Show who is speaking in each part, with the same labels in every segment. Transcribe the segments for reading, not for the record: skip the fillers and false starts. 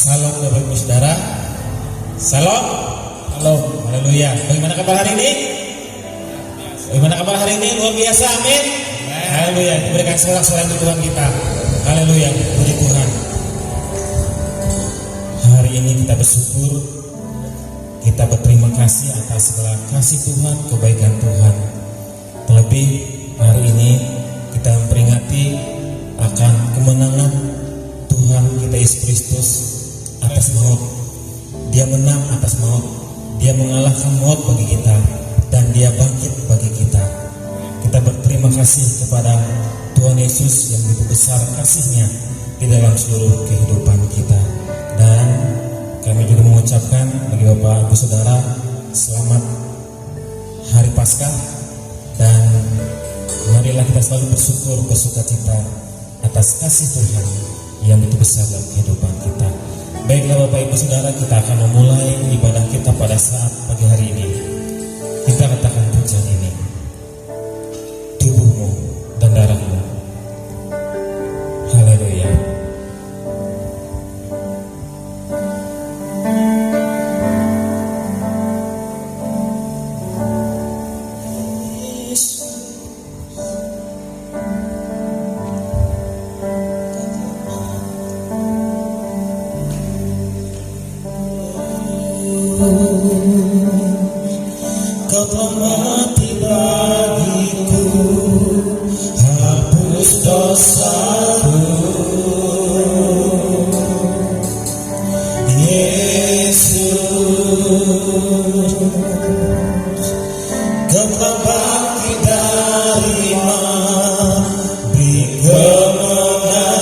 Speaker 1: Salam Bapak Ibu Saudara. Salam. Halo. Haleluya. Bagaimana kabar hari ini? Bagaimana kabar hari ini? Luar biasa. Amin. Haleluya. Diberikan sorak-sorai untuk Tuhan kita. Haleluya. Puji Tuhan. Hari ini kita bersyukur, kita berterima kasih atas segala kasih Tuhan, kebaikan Tuhan. Terlebih hari ini kita memperingati akan kemenangan Tuhan kita Yesus Kristus atas maut. Dia menang atas maut. Dia mengalahkan maut bagi kita, dan Dia bangkit bagi kita. Kita berterima kasih kepada Tuhan Yesus yang begitu besar kasih-Nya di dalam seluruh kehidupan kita. Dan kami juga mengucapkan bagi Bapak Ibu Saudara selamat Hari Paskah, dan marilah kita selalu bersyukur, bersukacita atas kasih Tuhan yang begitu besar dalam kehidupan kita. Baiklah Bapak Ibu Saudara, kita akan memulai ibadah kita pada saat pagi hari ini. Kita katakan pujian ini, tubuhmu dan darahmu. Haleluya. Kau telah mati bagiku, hapus dosaku. Yesus, Kau telah bangkit dari mati, kemenangan.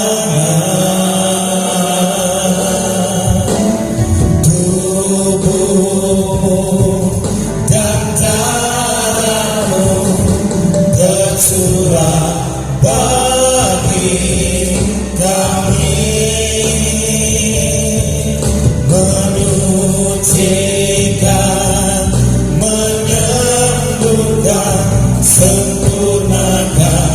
Speaker 1: Tubuhmu dan darahmu tercurah bagi kami, menyucikan, menyembuhkan, sempurnakan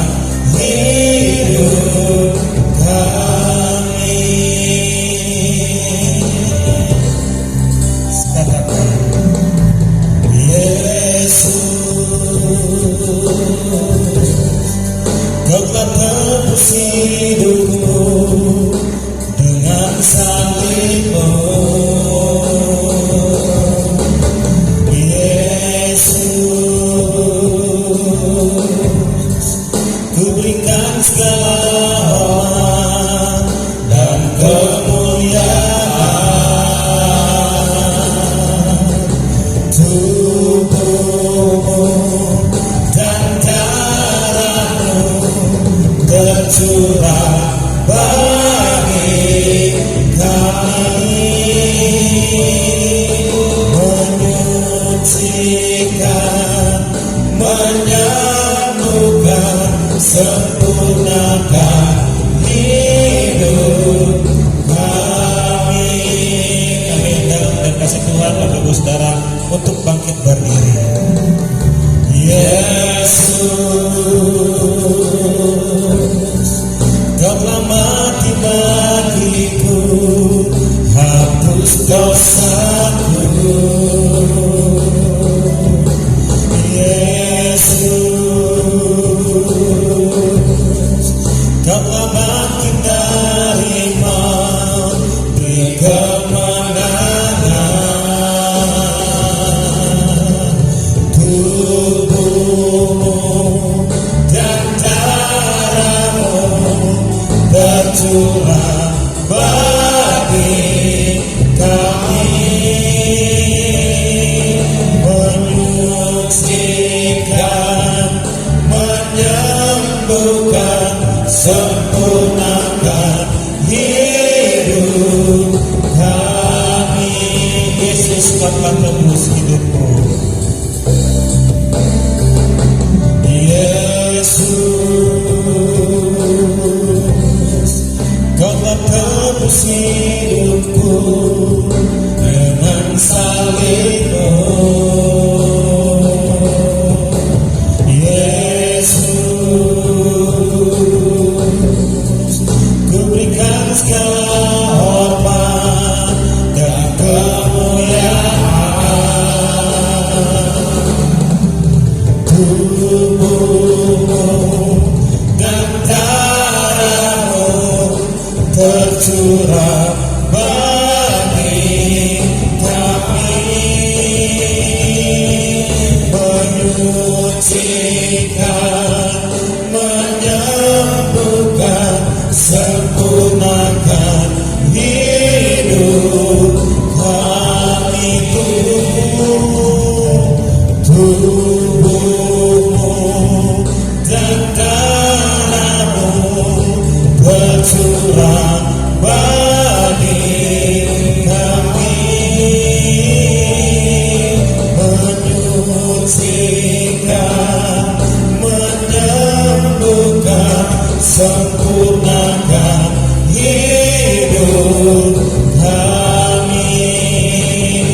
Speaker 1: hidup kami. Katakan, Yesus, Kau telah tebus hidupku dengan salib-Mu. Yesus, Ku berikan segala hormat dan kemuliaan. Tubuhmu dan darahmu tercurah bagi kami, menyucikan, menyembuhkan, sempurnakan hidup kami. Kami dalam kasih Tuhan, Bapak Ibu Saudara, untuk bangkit berdiri. Yesus, Kau telah mati bagiku, hapus dosaku. Yesus, Kau telah bangkit dari mati, kemenangan. Tubuhmu dan darahmu tercurah bagi kami, menyucikan, menyembuhkan, sempurnakan hidup kami. Yesus, Kau telah tebus hidupku. Yesus, Kau telah tebus hidupku dengan salib-Mu. Yesus, Ku berikan segala hormat bercurah bagi kami, menyucikan, menyembuhkan, sempurnakan hidup kami. Tubuhmu dan darahmu bercurah bagi kami, menyucikan, menyembuhkan, sempurnakan hidup kami,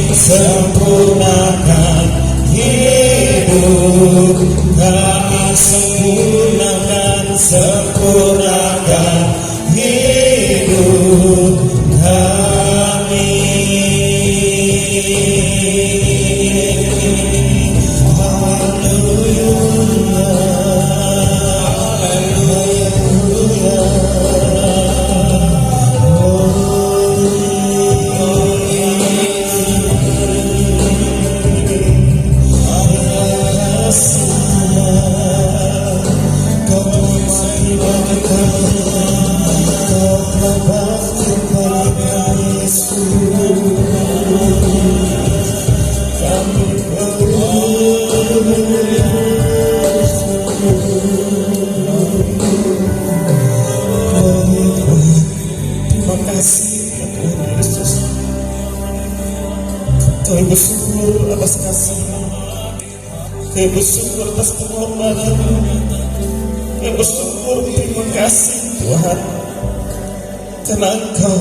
Speaker 1: sempurnakan hidup kami, sempurnakan, sempurnakan hidup kami. Terima kasih ya Tuhan Yesus. Kami bersyukur atas kasih-Mu, kami bersyukur atas pengorbanan-Mu, kami bersyukur, terima kasih Tuhan, karena Engkau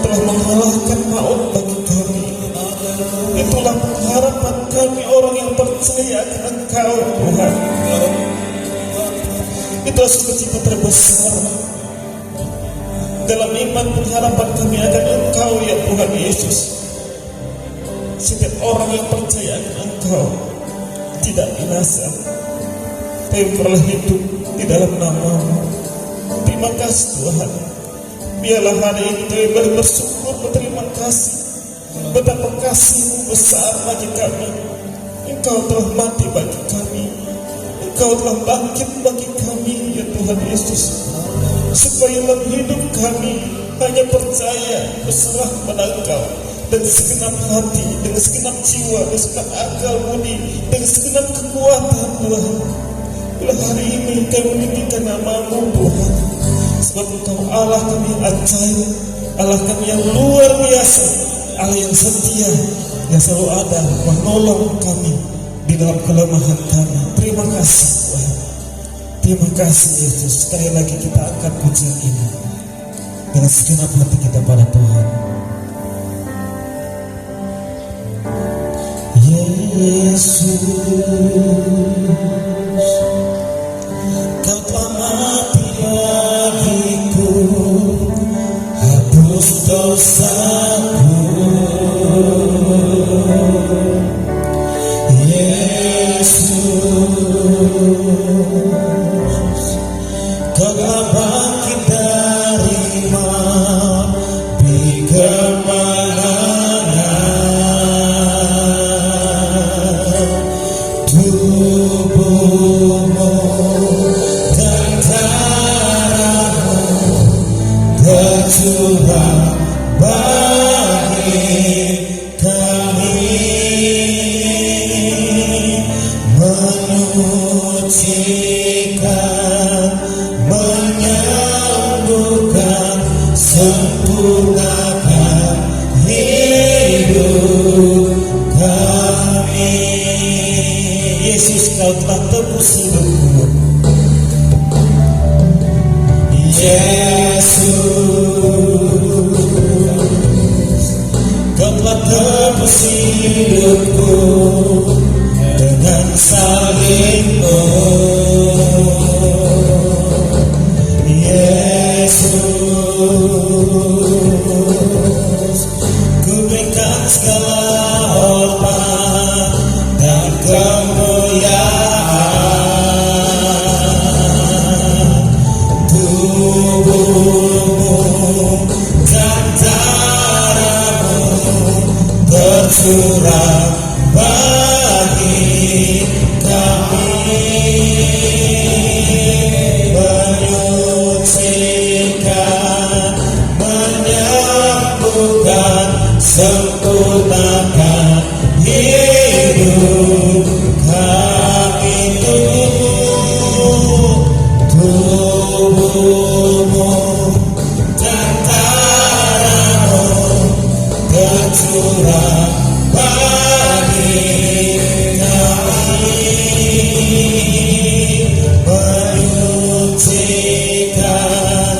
Speaker 1: telah mengalahkan maut bagi kami. Itulah pengharapan kami, orang yang percaya akan Engkau Tuhan. Itulah sukacita terbesar dalam iman, pengharapan kami akan Engkau ya Tuhan Yesus. Setiap orang yang percaya akan Engkau tidak binasa, tapi beroleh hidup di dalam nama-Mu. Terima kasih Tuhan. Biarlah hari ini kami bersyukur, berterima kasih betapa kasih-Mu besar bagi kami. Engkau telah mati bagi kami, Engkau telah bangkit bagi kami ya Tuhan Yesus, supaya dalam hidup kami hanya percaya, berserah pada Engkau dengan segenap hati, dengan segenap jiwa, dengan segenap akal budi, dengan segenap kekuatan Tuhan. Bila hari ini kami meninggikan nama-Mu Tuhan, sebab Engkau Allah kami yang ajaib, Allah kami yang luar biasa, Allah yang setia, yang selalu ada menolong kami di dalam kelemahan kami. Terima kasih Tuhan. Terima kasih Yesus. Sekali lagi kita angkat pujian ini dengan segenap hati kita pada Tuhan. Yesus, Kau telah mati bagiku, hapus dosaku. Yesus, Kau telah bangkit dari mati kemenangan. Tubuh-Mu dan darah-Mu bercurah bagi kami, menyucikan, menyembuhkan, sempurnakan hidup kami. Yesus, Kau telah tebus hidupku. Yesus, Kau telah tebus hidupku dengan salib-Mu. Yesus, ku berikan segala hormat dan kemuliaan. Tubuh-Mu tercurah bagi kami, menyucikan, menyembuhkan, sempurnakan hidup kami. Tubuhmu dan darahmu tercurah bagi kami, menyucikan,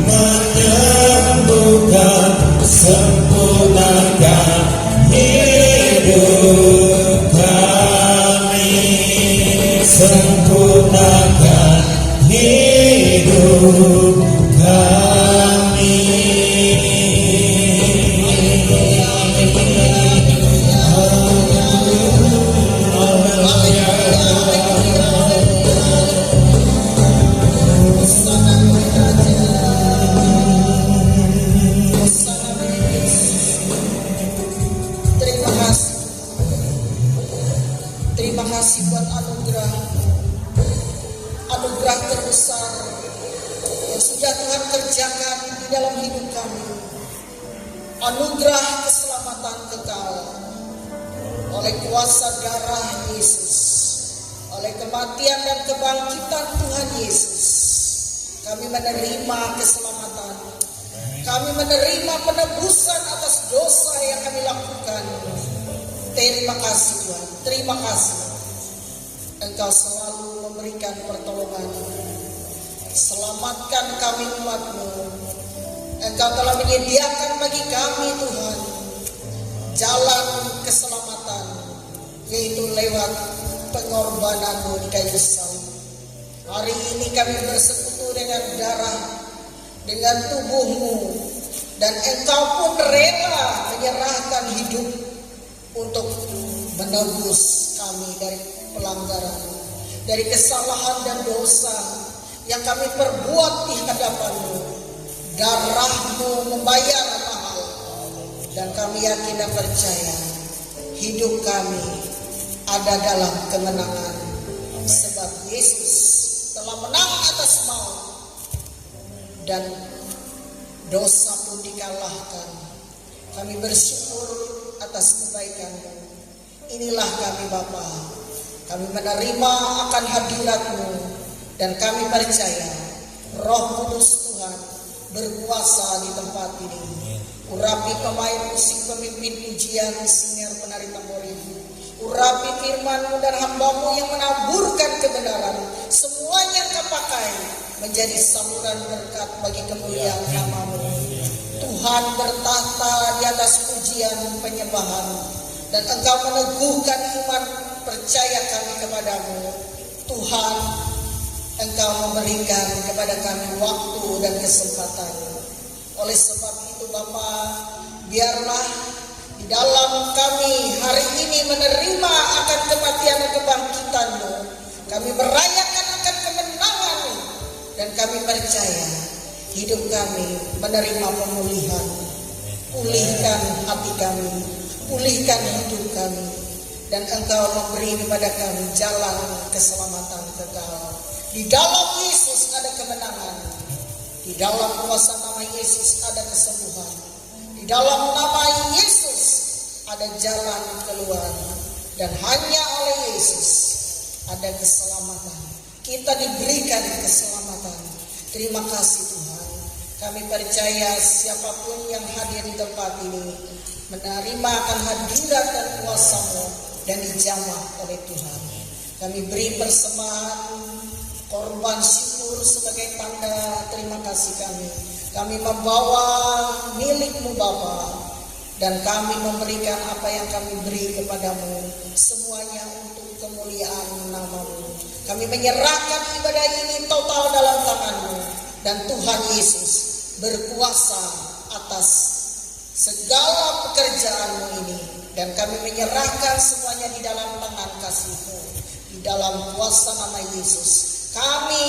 Speaker 1: menyembuhkan, sempurnakan hidup kami, sempurnakan hidup kami.
Speaker 2: Terima kasih buat anugerah terbesar yang sudah Tuhan kerjakan di dalam hidup kami. Anugerah keselamatan kekal oleh kuasa darah Yesus, oleh kematian dan kebangkitan Tuhan Yesus. Kami menerima keselamatan, kami menerima penebusan atas dosa yang kami lakukan. Terima kasih Tuhan, terima kasih. Engkau selalu memberikan pertolongan. Selamatkan kami umat-Mu. Engkau telah menyediakan bagi kami Tuhan jalan keselamatan, yaitu lewat pengorbanan-Mu di kayu salib. Hari ini kami bersekutu dengan darah, dengan tubuh-Mu, dan Engkau pun rela menyerahkan hidup untuk menebus kami dari pelanggaran, dari kesalahan dan dosa yang kami perbuat di hadapan-Mu. Darah-Mu membayar mahal, dan kami yakin dan percaya hidup kami ada dalam kemenangan, sebab Yesus telah menang atas maut dan dosa pun dikalahkan. Kami bersyukur atas kebaikan-Mu. Inilah kami Bapa, kami menerima akan hadirat-Mu, dan kami percaya Roh Kudus Tuhan berkuasa di tempat ini. Urapi pemain musik, pemimpin pujian, singer, penari tamborin. Urapi firman-Mu dan hamba-Mu yang menaburkan kebenaran. Semuanya Kau pakai menjadi saluran berkat bagi kemuliaan nama-Mu. Tuhan bertahta di atas pujian penyembahan, dan Engkau meneguhkan iman percaya kami kepadamu. Tuhan, Engkau memberikan kepada kami waktu dan kesempatan. Oleh sebab itu Bapa, biarlah di dalam kami hari ini menerima akan kematian dan kebangkitan-Mu. Kami merayakan akan kemenangan-Mu, dan kami percaya hidup kami menerima pemulihan. Pulihkan hati kami, pulihkan hidup kami, dan Engkau memberi kepada kami jalan keselamatan kekal. Di dalam Yesus ada kemenangan, di dalam kuasa nama Yesus ada kesembuhan, di dalam nama Yesus ada jalan keluar, dan hanya oleh Yesus ada keselamatan. Kita diberikan keselamatan. Terima kasih Tuhan. Kami percaya siapapun yang hadir di tempat ini menerima akan hadirat dan kuasa-Mu dan dijamah oleh Tuhan. Kami beri persembahan korban syukur sebagai tanda terima kasih kami. Kami membawa milik-Mu Bapa, dan kami memberikan apa yang kami beri kepadamu, semuanya untuk kemuliaan nama-Mu. Kami menyerahkan ibadah ini total dalam tangan-Mu, dan Tuhan Yesus berkuasa atas segala pekerjaan-Mu ini, dan kami menyerahkan semuanya di dalam tangan kasih-Mu. Di dalam kuasa nama Yesus kami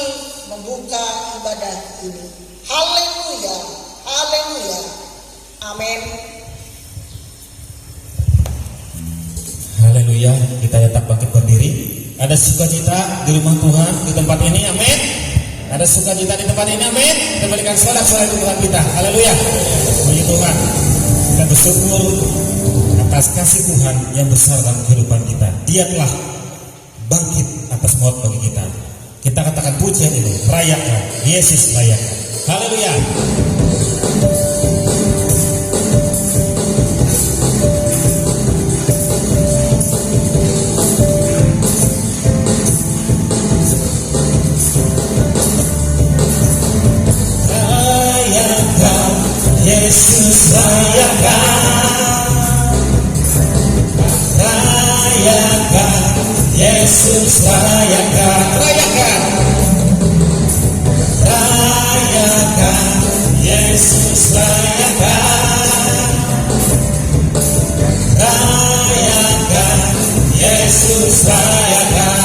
Speaker 2: membuka ibadah ini. Haleluya, haleluya, amin.
Speaker 1: Haleluya, kita tetap bangkit berdiri. Ada sukacita di rumah Tuhan di tempat ini, amin. Ada sukacita di tempat ini, amin. Kita berikan sorak-sorai di Tuhan kita. Haleluya. Puji Tuhan. Kita bersyukur atas kasih Tuhan yang besar dalam kehidupan kita. Dia telah bangkit atas maut bagi kita. Kita katakan pujian ini, rayakan, Yesus rayakan. Haleluya. Rayakan, Yesus rayakan. Rayakan, Yesus rayakan. Rayakan. Rayakan, Yesus rayakan. Rayakan, Yesus rayakan.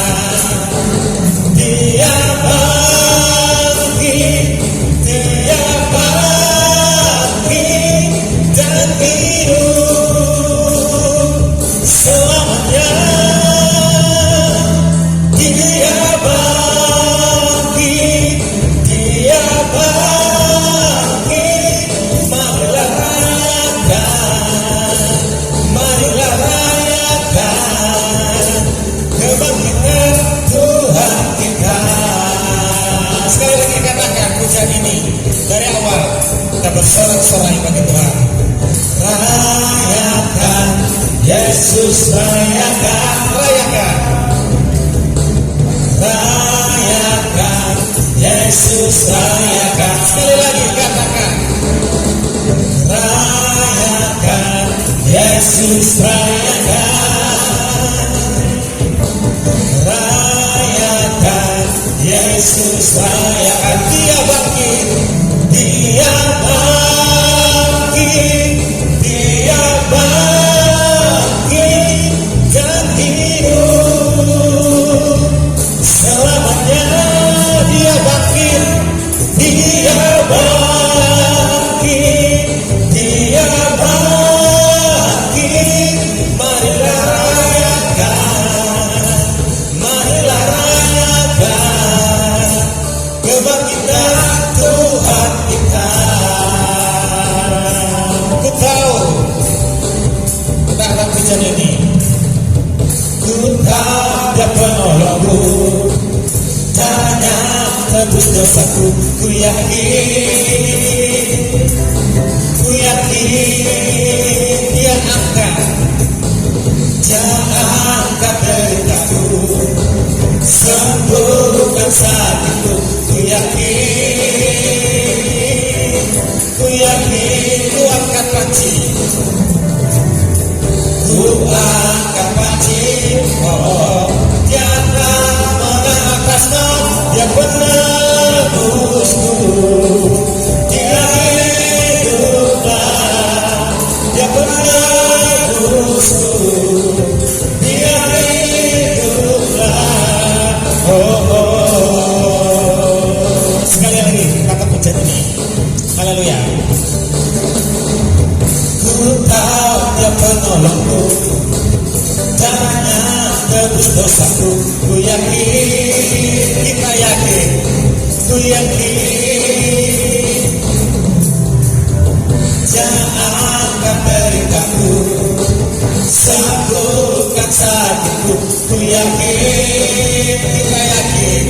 Speaker 1: Dia bangkit, dia bangkit dan hidup selamanya. Dia bangkit, dia bangkit. Marilah rayakan, marilah rayakan kebangkitan Tuhan kita. Sekali lagi katakan pujian ini dari awal, kita bersorak-sorai bagi Tuhan. Rayakan, Yesus rayakan. Rayakan, rayakan, Yesus rayakan. Sekali lagi katakan, rayakan, Yesus rayakan. Rayakan, Yesus rayakan. Dia bangkit, dia bangkit, dia bangkit dan hidup selamanya. Dia bangkit, dia bangkit, dia bangkit. Marilah rayakan, marilah rayakan kebangkitan Tuhan kita. Ku tahu, kita akan pujian ini. Ku tahu Dia penolongku, caranya tebus dosaku. Ku yakin, ku yakin Dia akan angkat deritaku, sembuhkan sakitku. Ku yakin, ku yakin. Ku angkat panci, ku angkat panci. Oh, Dia akan mengatas maut. Dia penebusku, Dia hiduplah. Dia penebusku, Dia hiduplah. Sekali lagi kata pujian ini. Haleluya. Ku tahu Dia penolongku, caranya tebus dosaku. Ku yakin, kita yakin, ku yakin. Jangan angkat deritaku, sembuhkan sakitku. Ku yakin, kita yakin,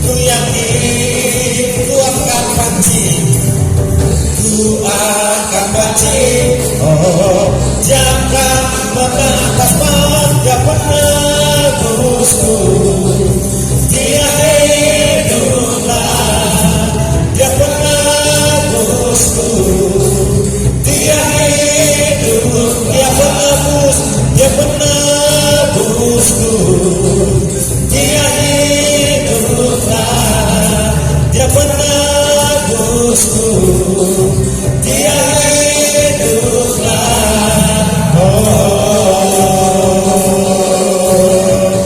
Speaker 1: ku yakin. Ku angkat panci, ku angkat panci. Oh, jangan mengatas maut. Dia penebusku, Dia hiduplah. Dia penebusku, Dia hidup. Dia penebus, Dia penebusku, Dia hiduplah. Dia penebusku, Dia hiduplah.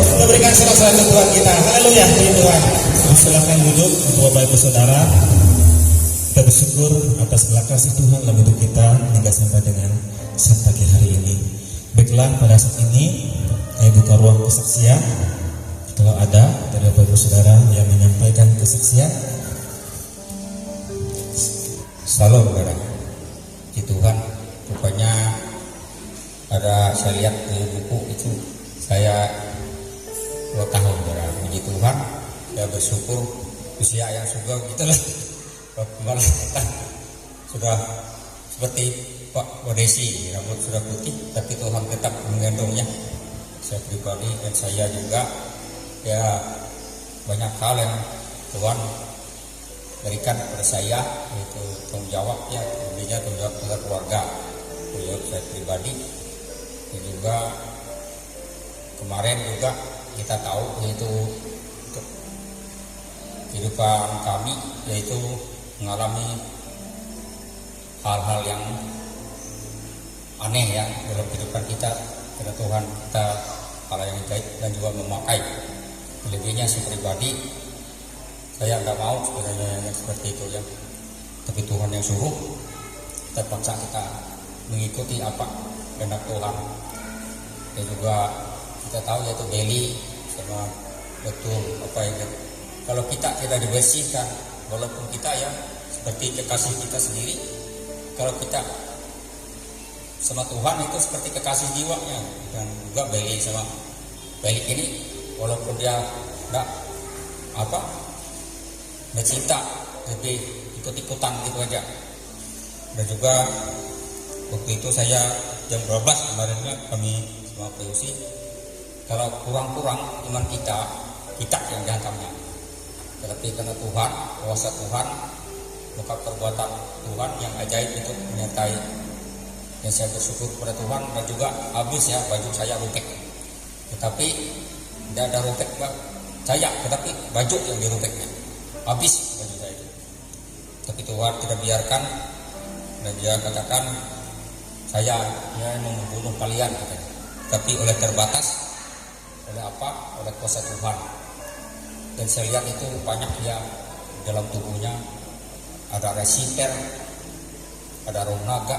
Speaker 1: Kita berikan sorak-sorai untuk Tuhan kita. Haleluya, puji Tuhan. Silakan duduk Bapak Ibu Saudara. Kita bersyukur atas segala kasih Tuhan dalam hidup kita hingga sampai dengan saat pagi hari ini. Baiklah, pada saat ini kami buka ruang kesaksian. Kalau ada dari Bapak Ibu Saudara yang menyampaikan kesaksian.
Speaker 3: Salam saudara, di Tuhan rupanya ada, saya lihat di buku itu saya 2 tahun saudara. Puji Tuhan, saya bersyukur usia yang sudah gitu lah, malah sudah seperti Pak Wadesi, rambut sudah putih tapi Tuhan tetap menggendongnya. Saya pribadi dan saya juga ya banyak hal yang Tuhan berikan kepada saya, yaitu tanggung jawabnya, tentunya tanggung jawab kepada keluarga, tanggung jawab saya pribadi. Dan juga kemarin juga kita tahu yaitu untuk kehidupan kami yaitu mengalami hal-hal yang aneh ya dalam kehidupan kita, karena Tuhan kita hal yang baik dan juga memakai. Lebihnya si pribadi saya nggak mau sebenarnya yang seperti itu ya, tapi Tuhan yang suruh, terpaksa kita mengikuti apa kehendak Tuhan. Dan juga kita tahu yaitu Beli sama betul apa yang kalau kita tidak dibersihkan, walaupun kita ya seperti kekasih kita sendiri, kalau kita sama Tuhan itu seperti kekasih jiwanya. Dan juga Beli sama Beli ini walaupun dia enggak cinta, lebih ikut-ikutan gitu aja. Dan juga waktu itu saya jam 12 kemarinnya kami sama PUC, kalau kurang-kurang iman kita yang dihantamnya. Tetapi karena Tuhan, kuasa Tuhan, maka perbuatan Tuhan yang ajaib itu menyertai. Dan saya bersyukur kepada Tuhan. Dan juga habis ya baju saya robek, tetapi tidak ada robek saya, tetapi baju yang dirobeknya habis baju saya itu. Tapi Tuhan tidak biarkan, dan dia katakan saya membunuh kalian katanya. Tapi oleh terbatas, oleh apa? Oleh kuasa Tuhan. Dan saya lihat itu banyak ya dalam tubuhnya ada resiter, ada roh naga,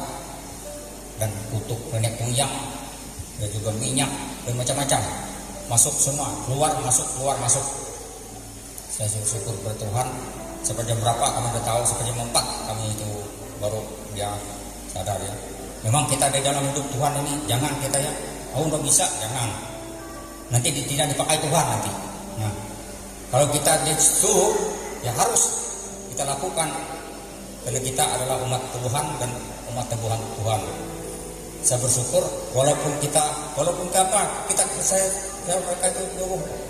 Speaker 3: dan kutuk nenek moyang, dan juga minyak dan macam-macam masuk semua, keluar masuk. Saya bersyukur kepada Tuhan. Sampai jam berapa kami udah tahu, sampai jam 4 kami itu baru dia sadar ya. Memang kita di dalam hidup Tuhan ini jangan kita ya, udah bisa, jangan. Nanti tidak dipakai Tuhan nanti. Nah, kalau kita disuruh ya harus kita lakukan, karena kita adalah umat Tuhan dan umat tembuhan Tuhan. Saya bersyukur walaupun mereka itu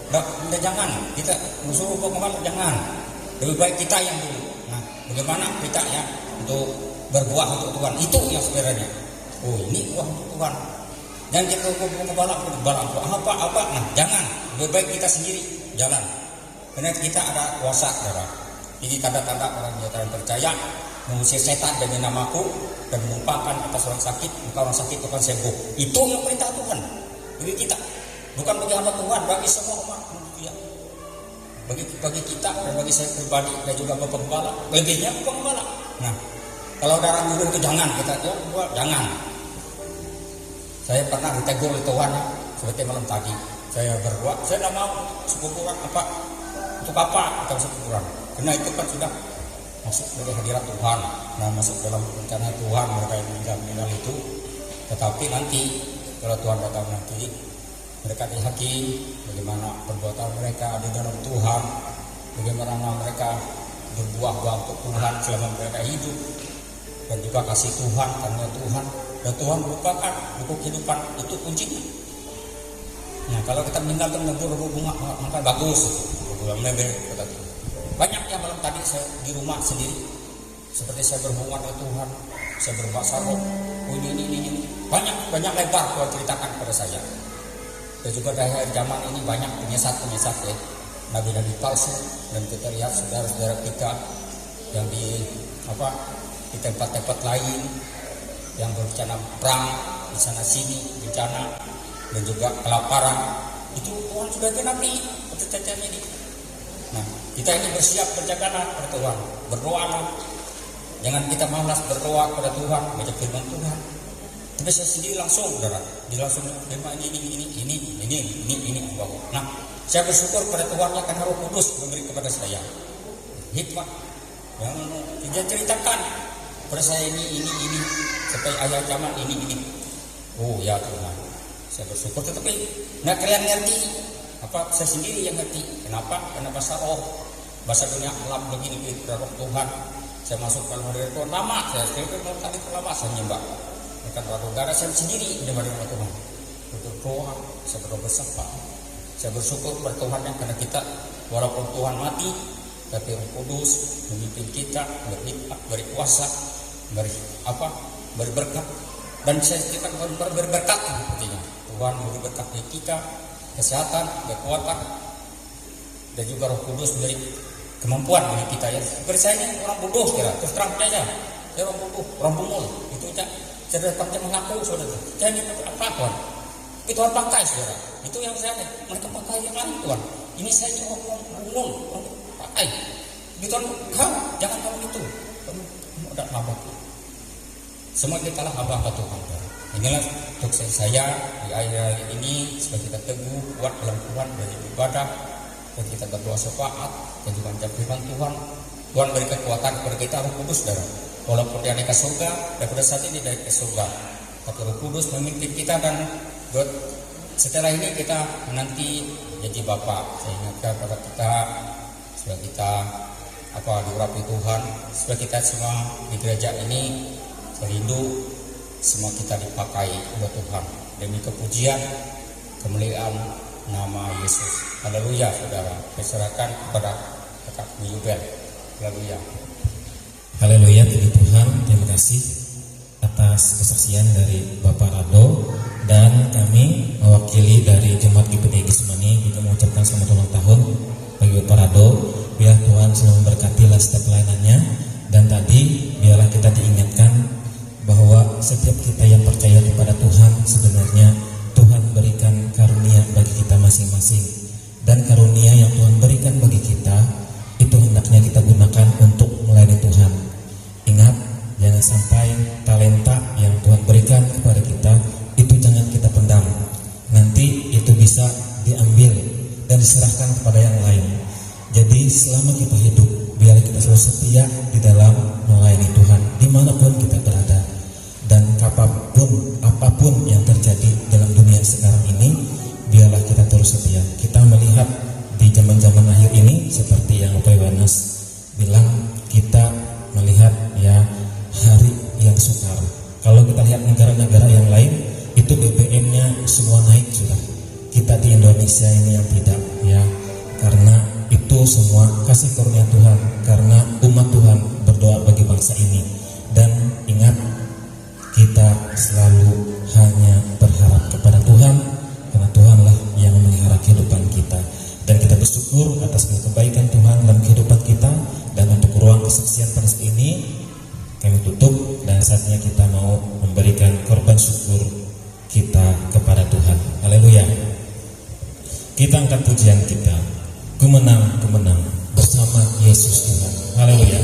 Speaker 3: udah jangan kita musuh kemana, jangan, lebih baik kita yang dulu. Nah, bagaimana kita ya untuk berbuah untuk Tuhan, itu yang sebenarnya. Oh, ini buah untuk Tuhan. Jangan kita balap apa. Nah, jangan, lebih baik kita sendiri jalan. Karena kita ada kuasa, saudara. Ini tanda-tanda orang yang percaya mengusir setan demi namaku dan menumpahkan atas orang sakit, maka orang sakit akan sembuh. Itu yang perintah Tuhan bagi kita, bukan bagi hamba Tuhan, bagi semua umat manusia. Bagi kita dan bagi saya pribadi dan juga Bapak Gembala, lebihnya Bapak Gembala. Nah, kalau ada orang nyuruh itu jangan, kita jangan. Saya pernah ditegur oleh Tuhan seperti malam tadi. Saya berdoa, saya tidak mau syukuran apa untuk apa atau syukuran, karena itu kan sudah masuk dari hadirat Tuhan. Nah, masuk dalam rencana Tuhan mereka yang meninggal itu. Tetapi nanti kalau Tuhan datang nanti, mereka dihakim bagaimana perbuatan mereka di dalam Tuhan, bagaimana mereka berbuah-buah untuk Tuhan selama mereka hidup, dan juga kasih Tuhan karena Tuhan, dan Tuhan merupakan buku kehidupan, itu kuncinya. Nah, kalau kita meninggalkan bunga maka bagus, banyak yang malam tadi saya di rumah sendiri, seperti saya berhubungan dengan Tuhan, saya berbahasa roh, ini banyak lebar Tuhan ceritakan kepada saya. Dan juga dari zaman ini banyak penyesat ya, nabi-nabi palsu, dan kita lihat saudara-saudara kita yang di tempat-tempat lain yang berencana perang di sana sini, bencana dan juga kelaparan, itu Tuhan sudah genapi perjanjian ini. Nah, kita ini bersiap berjagalah kepada Tuhan, berdoalah. Jangan kita malas berdoa kepada Tuhan, baca firman Tuhan. Tapi saya sendiri langsung, saudara, langsung ini. Nah, saya bersyukur pada Tuhan karena Roh Kudus memberi kepada saya hikmat yang dia ceritakan pada saya ini sampai ayat zaman ini. Oh ya Tuhan, saya bersyukur. Tetapi nggak kalian ngerti apa, saya sendiri yang ngerti. Kenapa? Karena bahasa roh, bahasa dunia alam begini roh Tuhan. Saya masuk kalau dari Tuhan lama, saya tadi lama saya nyembah. Bukan roh darah saya sendiri menyembah dengan Tuhan. Berdoa, saya berdoa bersama. Saya bersyukur pada Tuhan yang karena kita walaupun Tuhan mati, tapi Roh Kudus memimpin kita, berhikmat, beri kuasa, beri berkat, dan kita berberkat sepertinya. Tuhan memberi berkat bagi kita, kesehatan, kekuatan, dan juga Roh Kudus beri kemampuan bagi kita ya. Seperti saya ini orang bodoh kira, terus terang saja. Saya orang bodoh, orang bungul. Itu aja. Saya datang mengaku saudara. Jadi apa Tuhan? Itu Tuhan pakai saudara. Itu yang saya mereka pakai yang lain Tuhan. Ini saya orang bungul, orang pakai. Gitu Tuhan, jangan kamu itu. Kamu ada hamba. Semua kita lah hamba Tuhan. Inilah untuk saya di akhir ini supaya kita teguh, kuat dalam Tuhan dari ibadah, dan kita berdoa syafaat dan juga menjawab firman Tuhan. Tuhan beri kekuatan kepada kita Roh Kudus saudara. Walaupun dia naik ke surga, daripada saat ini naik ke surga, tapi Roh Kudus memimpin kita dan setelah ini kita nanti jadi Bapa. Saya ingatkan kepada kita supaya kita diurapi Tuhan, supaya kita semua di gereja ini rindu semua kita dipakai oleh Tuhan demi kepujian kemuliaan nama Yesus. Haleluya saudara. Diserahkan kepada Kakak Yubel. Haleluya.
Speaker 1: Haleluya, puji Tuhan. Terima kasih atas kesaksian dari Bapak Rado, dan kami mewakili dari Jemaat GPD Getsemani juga mengucapkan selamat ulang tahun bagi Bapak Rado. Biar Tuhan selalu memberkati setiap pelayanannya, dan tadi biarlah kita diingatkan bahwa setiap kita yang percaya kepada Tuhan sebenarnya Tuhan berikan karunia bagi kita masing-masing, dan karunia yang Tuhan berikan bagi kita itu hendaknya kita gunakan untuk melayani Tuhan. Ingat, jangan sampai talenta yang Tuhan berikan kepada kita itu jangan kita pendam. Nanti itu bisa diambil dan diserahkan kepada yang lain. Jadi selama kita hidup, biar kita selalu setia di dalam melayani Tuhan dimanapun kita berada. Dan apapun yang terjadi dalam dunia sekarang ini, biarlah kita terus setia. Kita melihat di zaman-zaman akhir ini seperti yang Bapak Yohanes bilang, kita melihat ya hari yang sukar. Kalau kita lihat negara-negara yang lain itu BBM-nya semua naik sudah. Kita di Indonesia ini yang tidak ya, karena itu semua kasih karunia Tuhan, karena umat Tuhan berdoa bagi bangsa ini. Dan ingat, kita selalu hanya berharap kepada Tuhan, karena Tuhanlah yang memelihara kehidupan kita. Dan kita bersyukur atas kebaikan Tuhan dalam kehidupan kita. Dan untuk ruang kesaksian pada saat ini kami tutup, dan saatnya kita mau memberikan korban syukur kita kepada Tuhan. Haleluya. Kita angkat pujian kita, Ku menang bersama Yesus Tuhan. Haleluya.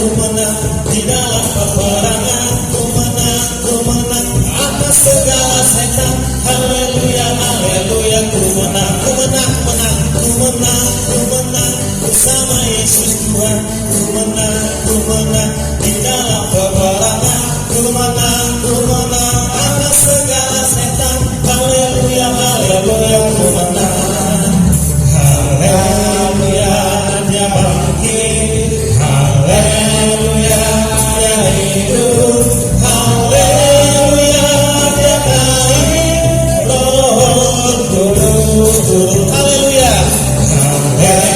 Speaker 4: Ku menang di dalam peperangan. Ku menang atas segala setan. Haleluya, haleluya. Ku menang bersama Yesus Tuhan. Ku menang di dalam peperangan. Ku menang atas segala setan. Haleluya, haleluya. Ku menang. Haleluya, dia bangkit. Haleluya, dia hidup. Haleluya, dia naik. Roh Kudus. Haleluya. Haleluya.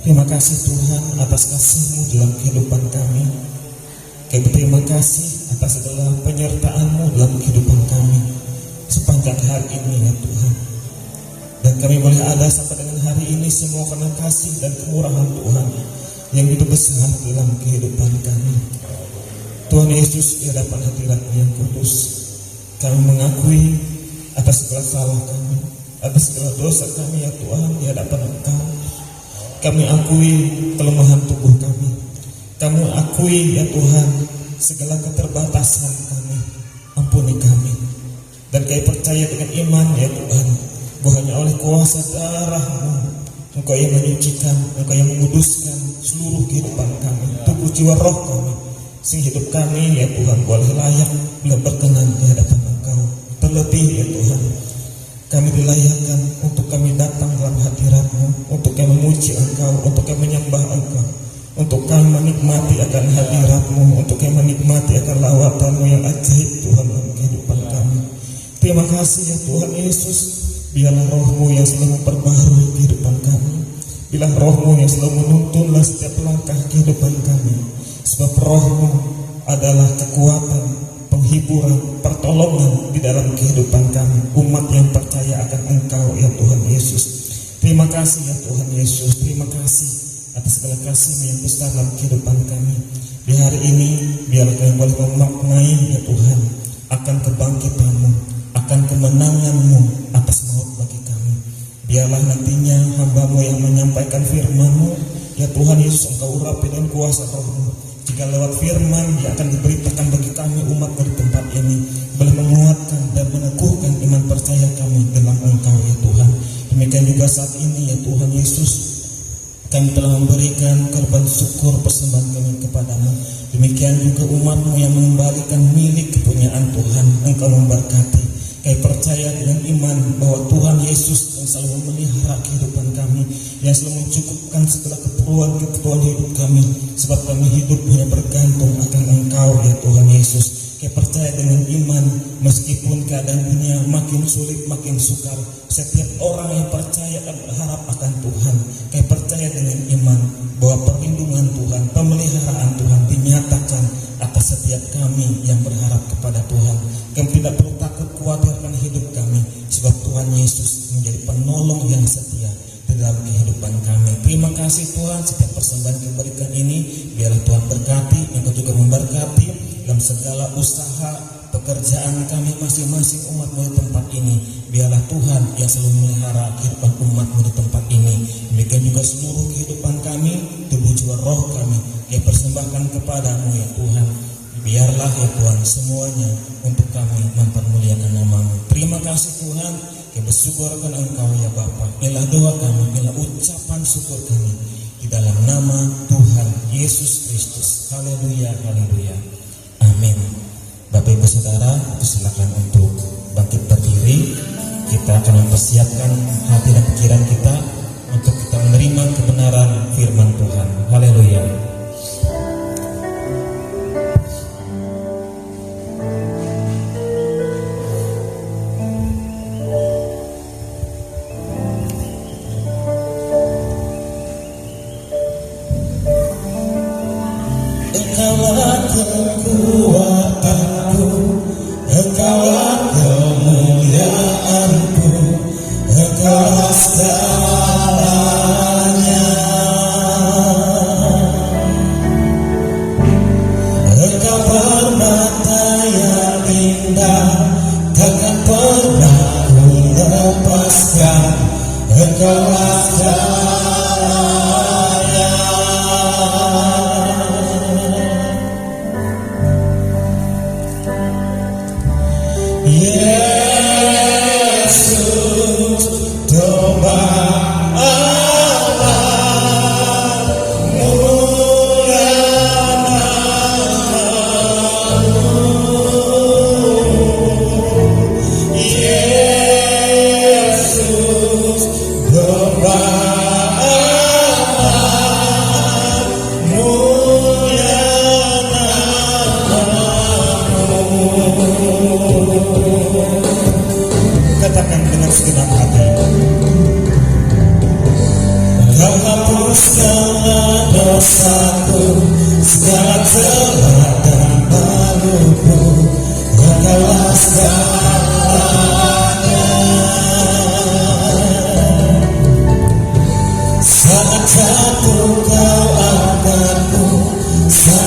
Speaker 1: Terima kasih Tuhan atas kasih-Mu dalam kehidupan kami. Terima kasih atas segala penyertaan-Mu dalam kehidupan kami sepanjang hari ini ya Tuhan. Dan kami boleh ada sampai dengan hari ini semua karena kasih dan kemurahan Tuhan yang begitu besar dalam kehidupan kami. Tuhan Yesus, di hadapan hadirat-Mu yang kudus, kami mengakui atas segala salah kami, atas segala dosa kami ya Tuhan di hadapan Engkau. Kami akui kelemahan tubuh kami. Kami akui ya Tuhan segala keterbatasan kami. Ampuni kami. Dan kami percaya dengan iman ya Tuhan, bahwa hanya oleh kuasa darah-Mu Engkau yang menyucikan, Engkau yang menguduskan seluruh kehidupan kami, tubuh jiwa roh kami, sehingga hidup kami ya Tuhan boleh layak, boleh berkenan di hadapan Engkau. Terlebih ya Tuhan, kami dilayakkan untuk kami datang dalam hadirat-Mu, untuk kami memuji Engkau, untuk kami menyembah Engkau, untuk kami menikmati akan hadirat-Mu, untuk kami menikmati akan lawatan-Mu yang ajaib Tuhan dalam kehidupan kami. Terima kasih ya Tuhan Yesus. Biarlah roh-Mu yang selalu memperbaharui kehidupan kami. Biarlah roh-Mu yang selalu menuntunlah setiap langkah kehidupan kami. Sebab roh-Mu adalah kekuatan, penghiburan, pertolongan di dalam kehidupan kami, umat yang percaya akan Engkau ya Tuhan Yesus. Terima kasih ya Tuhan Yesus. Terima kasih atas segala kasih-Mu yang besar dalam kehidupan kami. Di hari ini biarlah kami boleh memaknai ya Tuhan akan kebangkitan-Mu, akan kemenangan-Mu atas maut bagi kami. Biarlah nantinya hamba-Mu yang menyampaikan firman-Mu ya Tuhan Yesus, Engkau urapi dengan kuasa roh-Mu. Jika lewat firman yang akan diberitakan bagi kami umat di tempat ini, boleh menguatkan dan meneguhkan iman percaya kami dalam Engkau ya Tuhan. Demikian juga saat ini ya Tuhan Yesus, kami telah memberikan korban syukur persembahan kami kepadamu. Demikian juga umat-Mu yang mengembalikan milik kepunyaan Tuhan. Engkau memberkati. Kami percaya dengan iman bahwa Tuhan Yesus yang selalu memelihara kehidupan kami, yang selalu mencukupkan segala keperluan hidup kami, sebab kami hidup hanya bergantung akan Engkau ya Tuhan Yesus. Kami percaya dengan iman, meskipun keadaan dunia makin sulit, makin sukar, setiap orang yang percaya dan berharap akan Tuhan, kami percaya dengan iman bahwa perlindungan Tuhan, pemeliharaan Tuhan dinyatakan atas setiap kami yang berharap kepada Tuhan. Kami tidak perlu takut khawatir akan hidup kami, sebab Tuhan Yesus menjadi penolong yang setia di dalam kehidupan kami. Terima kasih Tuhan, setiap persembahan yang diberikan ini biarlah Tuhan berkati, Engkau juga memberkati dalam segala usaha pekerjaan kami masing-masing umat-Mu di tempat ini. Biarlah Tuhan yang selalu memelihara kehidupan umat-Mu di tempat ini. Demikian juga seluruh kehidupan kami, tubuh jiwa roh kami yang persembahkan kepadamu ya Tuhan. Biarlah ya Tuhan semuanya untuk kami mempermuliakan nama-Mu. Terima kasih Tuhan, kami bersyukur akan Engkau ya Bapa. Inilah doa kami, inilah ucapan syukur kami di dalam nama Tuhan Yesus Kristus. Haleluya, haleluya. Amin. Bapak Ibu Saudara, silakan untuk bangkit berdiri. Kita akan mempersiapkan hati dan pikiran kita untuk kita menerima kebenaran firman Tuhan. Haleluya.
Speaker 4: Engkaulah kekuatanku, Engkaulah kemuliaanku, Engkaulah segalanya. Engkau permata yang indah, takkan pernah ku lepaskan. Engkaulah segalanya.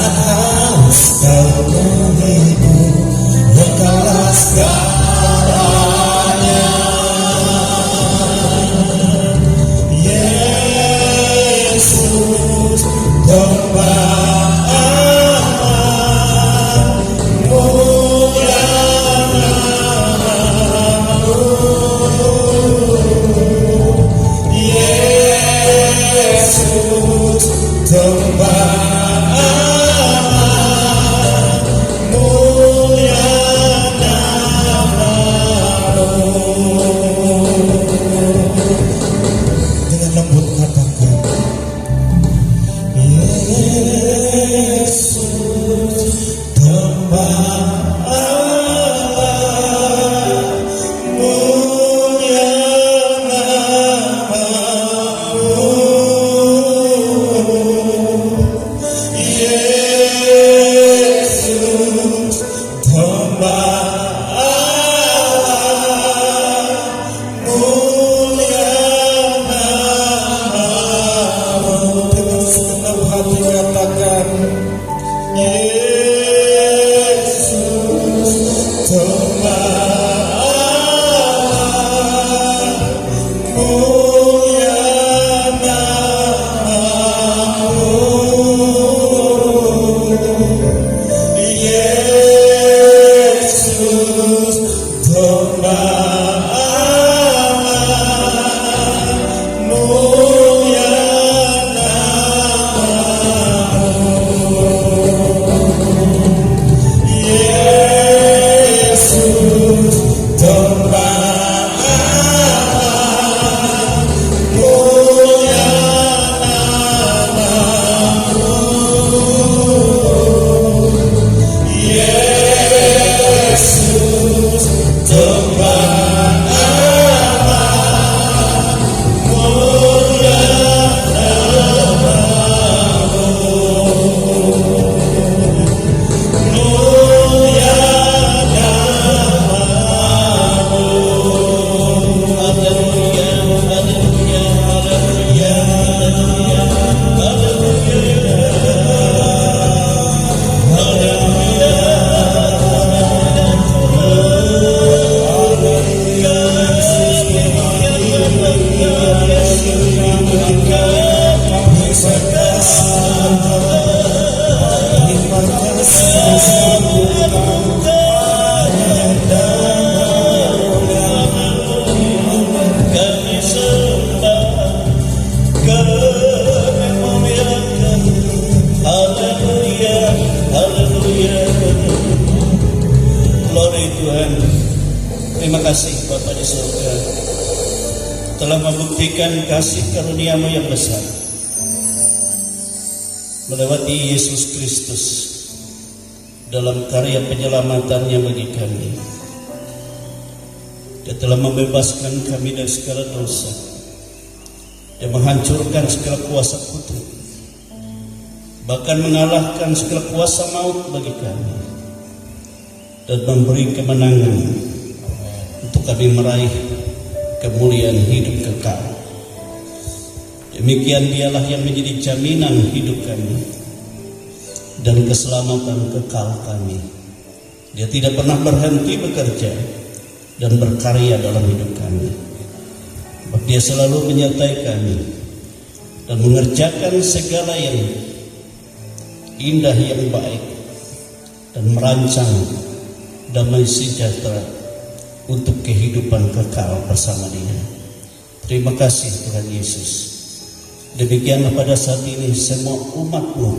Speaker 4: saat haus kau menghibur, Engkaulah segalanya. Yesus, domba Allah, mulia namamu. Yesus, domba Allah, mulia namamu. Dengan lembut katakan, Yesus, domba Allah, mulia namamu. Yesus, domba Allah, mulia namamu. Dengan segenap hati katakan, Yesus, domba Allah, mulia namamu. Yesus, domba Allah, mulia namamu. Yesus, domba Allah, mulia namamu. Yesus, domba Allah, mulia namamu. Mulia namamu. Haleluya, haleluya, haleluya, haleluya, haleluya, Glory Tuhan. Terima kasih Bapa di surga telah membuktikan kasih karunia-Mu yang besar melewati Yesus Kristus dalam karya penyelamatannya bagi kami. Dia telah membebaskan kami dari segala dosa dan menghancurkan segala kuasa kutuk, bahkan mengalahkan segala kuasa maut bagi kami, dan memberi kemenangan untuk kami meraih kemuliaan hidup kekal. Demikian Dialah yang menjadi jaminan hidup kami dan keselamatan kekal kami. Dia tidak pernah berhenti bekerja dan berkarya dalam hidup kami. Sebab Dia selalu menyertai kami dan mengerjakan segala yang indah, yang baik, dan merancang damai sejahtera untuk kehidupan kekal bersama Dia. Terima kasih Tuhan Yesus. Demikianlah pada saat ini semua umat-Mu,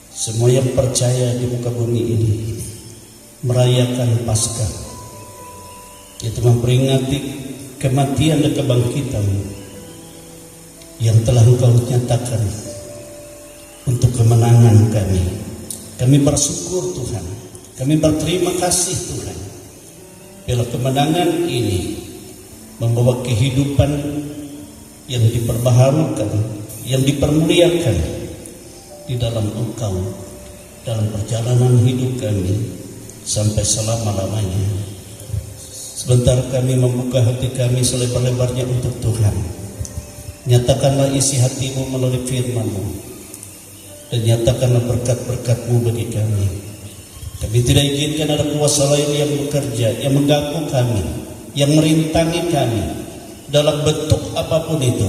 Speaker 4: semua yang percaya di muka bumi ini merayakan Paskah, yaitu memperingati kematian dan kebangkitan yang telah Engkau nyatakan untuk kemenangan kami. Kami bersyukur Tuhan, kami berterima kasih Tuhan, bila kemenangan ini membawa kehidupan yang diperbaharukan, yang dipermuliakan di dalam Engkau, dalam perjalanan hidup kami sampai selama-lamanya. Sebentar kami membuka hati kami selebar-lebarnya untuk Tuhan. Nyatakanlah isi hatimu melalui firman-Mu. dan nyatakanlah berkat-berkat-Mu bagi kami. Kami tidak izinkan ada kuasa lain yang bekerja, yang mengganggu kami, yang merintangi kami dalam bentuk apapun itu.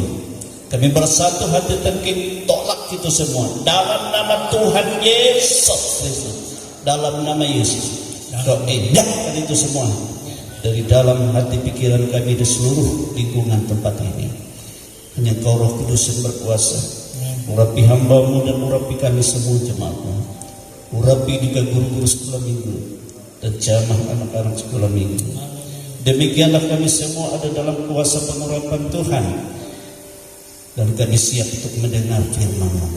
Speaker 4: Kami bersatu hati dan kami tolak itu semua dalam nama Tuhan Yesus Kristus. Dalam nama Yesus, Kau edahkan itu semua dari dalam hati pikiran kami di seluruh lingkungan tempat ini. Hanya Kau Roh Kudus yang berkuasa. Urapi hamba-Mu dan urapi kami semua jemaat-Mu. Urapi juga guru-guru sekolah minggu dan jamah anak-anak sekolah minggu. Demikianlah kami semua ada dalam kuasa pengurapan Tuhan, dan kami siap untuk mendengar firman-Mu.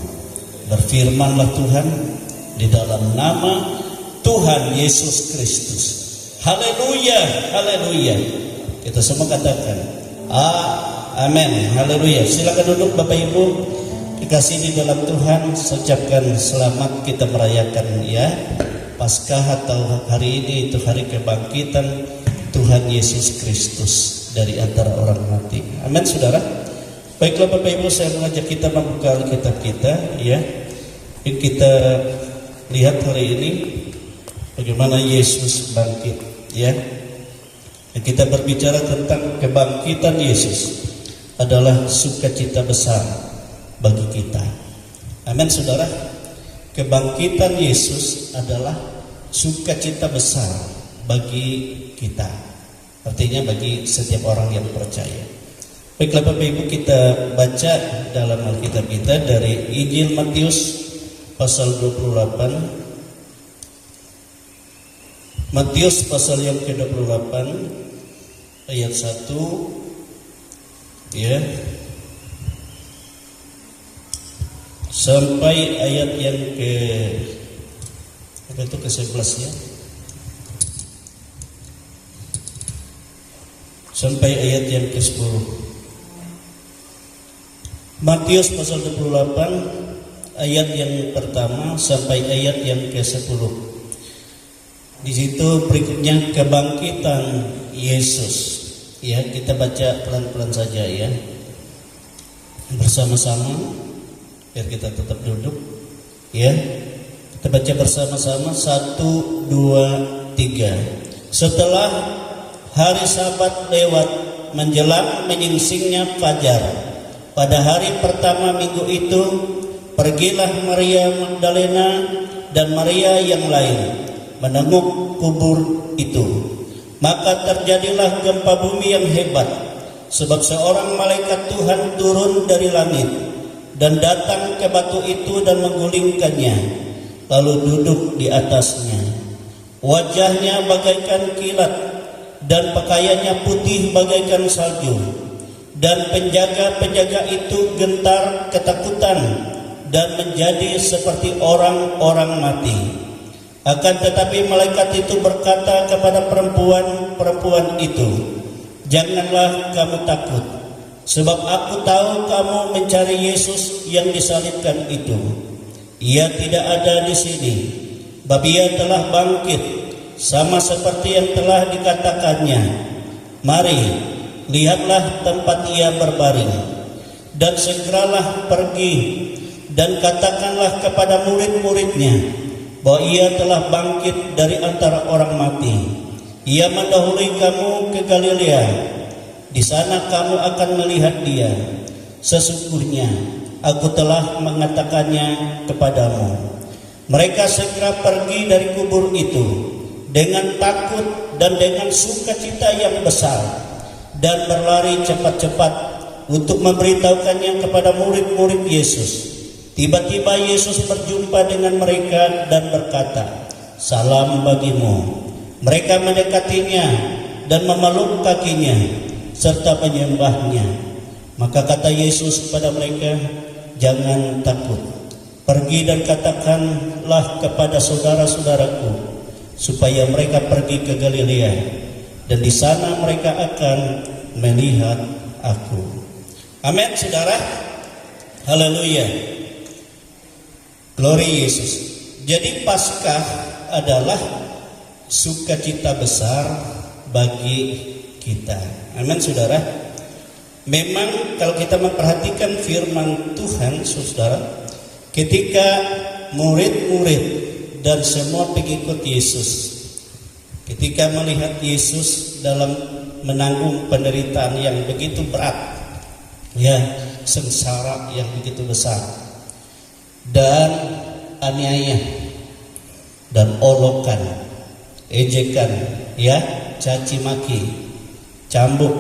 Speaker 4: Berfirmanlah Tuhan di dalam nama Tuhan Yesus Kristus. Haleluya, haleluya. Kita semua katakan amin, haleluya. Silakan duduk Bapak Ibu. Dikasih di dalam Tuhan, ucapkan selamat kita merayakan ya Paskah atau hari ini itu hari kebangkitan Tuhan Yesus Kristus dari antara orang mati. Amin saudara. Baiklah Bapak Ibu, saya mengajak kita membuka Alkitab kita ya. Kita lihat hari ini bagaimana Yesus bangkit ya. Kita berbicara tentang kebangkitan Yesus adalah sukacita besar bagi kita. Amin saudara. Kebangkitan Yesus adalah sukacita besar bagi kita. Artinya bagi setiap orang yang percaya. Baiklah Bapak Ibu, kita baca dalam Alkitab kita dari Injil Matius pasal 28. Matius pasal yang ke-28 ayat 1 ya sampai ayat yang ke-11 ya. Sampai ayat yang ke-10. Matius pasal 28 ayat yang pertama sampai ayat yang ke-10. Di situ berikutnya kebangkitan Yesus. Ya, kita baca pelan-pelan saja ya. Bersama-sama biar kita tetap duduk ya. Kita baca bersama-sama 1, 2, 3. Setelah hari Sabat lewat menjelang menyingsingnya fajar, pada hari pertama minggu itu pergilah Maria Magdalena dan Maria yang lain menengok kubur itu. Maka terjadilah gempa bumi yang hebat, sebab seorang malaikat Tuhan turun dari langit dan datang ke batu itu dan menggulingkannya, lalu duduk di atasnya. Wajahnya bagaikan kilat dan pakaiannya putih bagaikan salju. Dan penjaga-penjaga itu gentar ketakutan dan menjadi seperti orang-orang mati. Akan tetapi malaikat itu berkata kepada perempuan-perempuan itu, "Janganlah kamu takut, sebab aku tahu kamu mencari Yesus yang disalibkan itu. Ia tidak ada di sini, sebab ia telah bangkit, sama seperti yang telah dikatakannya. Mari, lihatlah tempat ia berbaring, dan segeralah pergi dan katakanlah kepada murid-muridnya bahwa ia telah bangkit dari antara orang mati. Ia mendahului kamu ke Galilea. Di sana kamu akan melihat dia. Sesungguhnya aku telah mengatakannya kepadamu." Mereka segera pergi dari kubur itu dengan takut dan dengan sukacita yang besar, dan berlari cepat-cepat untuk memberitahukannya kepada murid-murid Yesus. Tiba-tiba Yesus berjumpa dengan mereka dan berkata, "Salam bagimu." Mereka mendekatinya dan memeluk kakinya serta menyembahnya. Maka kata Yesus kepada mereka, "Jangan takut. Pergi dan katakanlah kepada saudara-saudaraku supaya mereka pergi ke Galilea, dan di sana mereka akan melihat aku." Amin, saudara. Haleluya. Glory Yesus. Jadi Paskah adalah sukacita besar bagi kita. Amin, saudara. Memang kalau kita memperhatikan firman Tuhan, saudara, ketika murid-murid dan semua pengikut Yesus ketika melihat Yesus dalam menanggung penderitaan yang begitu berat, ya, sengsara yang begitu besar, dan aniaya dan olokan, ejekan, ya, caci maki, cambuk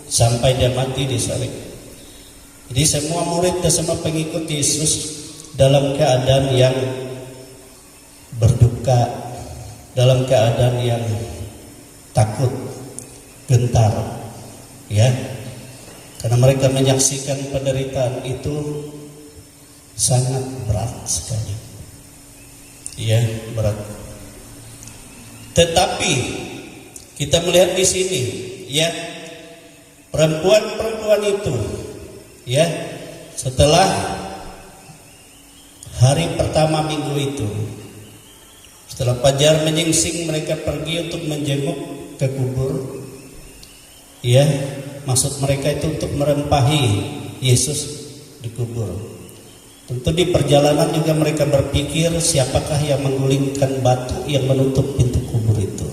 Speaker 4: sampai dia mati disalib. Jadi semua murid dan semua pengikut Yesus dalam keadaan yang berduka, dalam keadaan yang takut, gentar, ya, karena mereka menyaksikan penderitaan itu sangat berat sekali, ya, berat. Tetapi kita melihat di sini, ya, perempuan-perempuan itu, ya, setelah hari pertama minggu itu, setelah fajar menyingsing, mereka pergi untuk menjenguk ke kubur, ya, maksud mereka itu untuk merempahi Yesus di kubur. Tentu di perjalanan juga mereka berpikir siapakah yang menggulingkan batu yang menutup pintu kubur itu.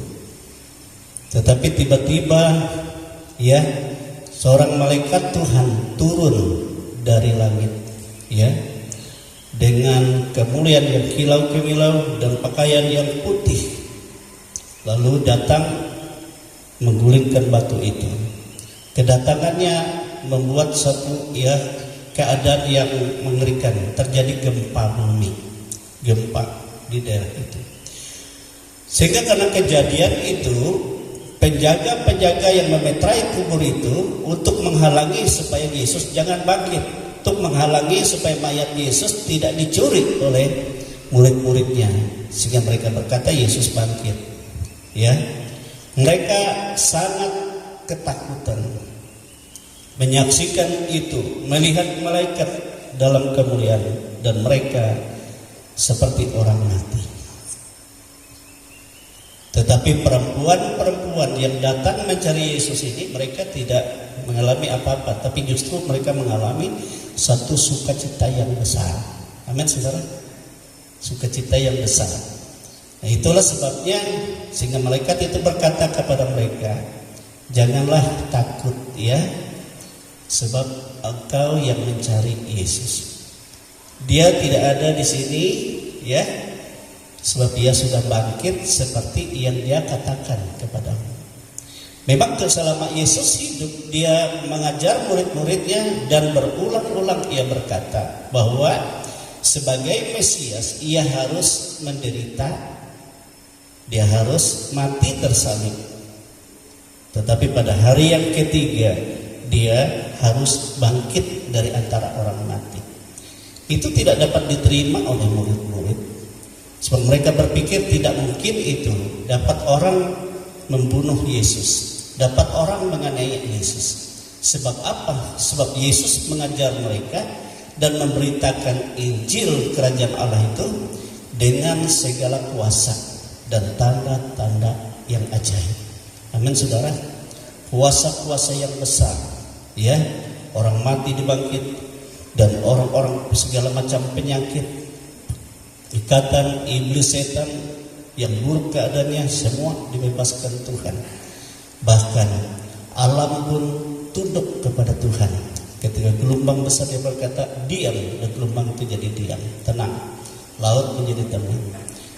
Speaker 4: Tetapi tiba-tiba, ya, seorang malaikat Tuhan turun dari langit, ya, dengan kemuliaan yang kilau-kilau dan pakaian yang putih, lalu datang menggulingkan batu itu. Kedatangannya membuat satu, ya, keadaan yang mengerikan. Terjadi gempa bumi, gempa di daerah itu. Sehingga karena kejadian itu, penjaga-penjaga yang memetrai kubur itu untuk menghalangi supaya Yesus jangan bangkit, untuk menghalangi supaya mayat Yesus tidak dicuri oleh murid-muridnya, sehingga mereka berkata Yesus bangkit, ya. Mereka sangat ketakutan menyaksikan itu, melihat malaikat dalam kemuliaan, dan mereka seperti orang mati. Tetapi perempuan-perempuan yang datang mencari Yesus ini, mereka tidak mengalami apa-apa, tapi justru mereka mengalami satu sukacita yang besar. Amin, saudara. Sukacita yang besar. Nah, itulah sebabnya sehingga malaikat itu berkata kepada mereka, janganlah takut, ya, sebab engkau yang mencari Yesus. Dia tidak ada di sini, ya, sebab dia sudah bangkit seperti yang dia katakan kepadamu. Memang selama Yesus hidup, dia mengajar murid-muridnya dan berulang-ulang ia berkata bahwa sebagai Mesias ia harus menderita, dia harus mati tersalib. Tetapi pada hari yang ketiga dia harus bangkit dari antara orang mati. Itu tidak dapat diterima oleh murid-murid, sebab mereka berpikir tidak mungkin itu dapat orang membunuh Yesus, dapat orang menganiaya Yesus. Sebab apa? Sebab Yesus mengajar mereka dan memberitakan Injil Kerajaan Allah itu dengan segala kuasa dan tanda-tanda yang ajaib. Amin, saudara. Kuasa-kuasa yang besar, ya, orang mati dibangkit, dan orang-orang segala macam penyakit, ikatan iblis setan yang buruk keadaannya, semua dibebaskan Tuhan. Bahkan alam pun tunduk kepada Tuhan. Ketika gelombang besar dia berkata diam, dan gelombang itu jadi diam, tenang. Laut menjadi tenang.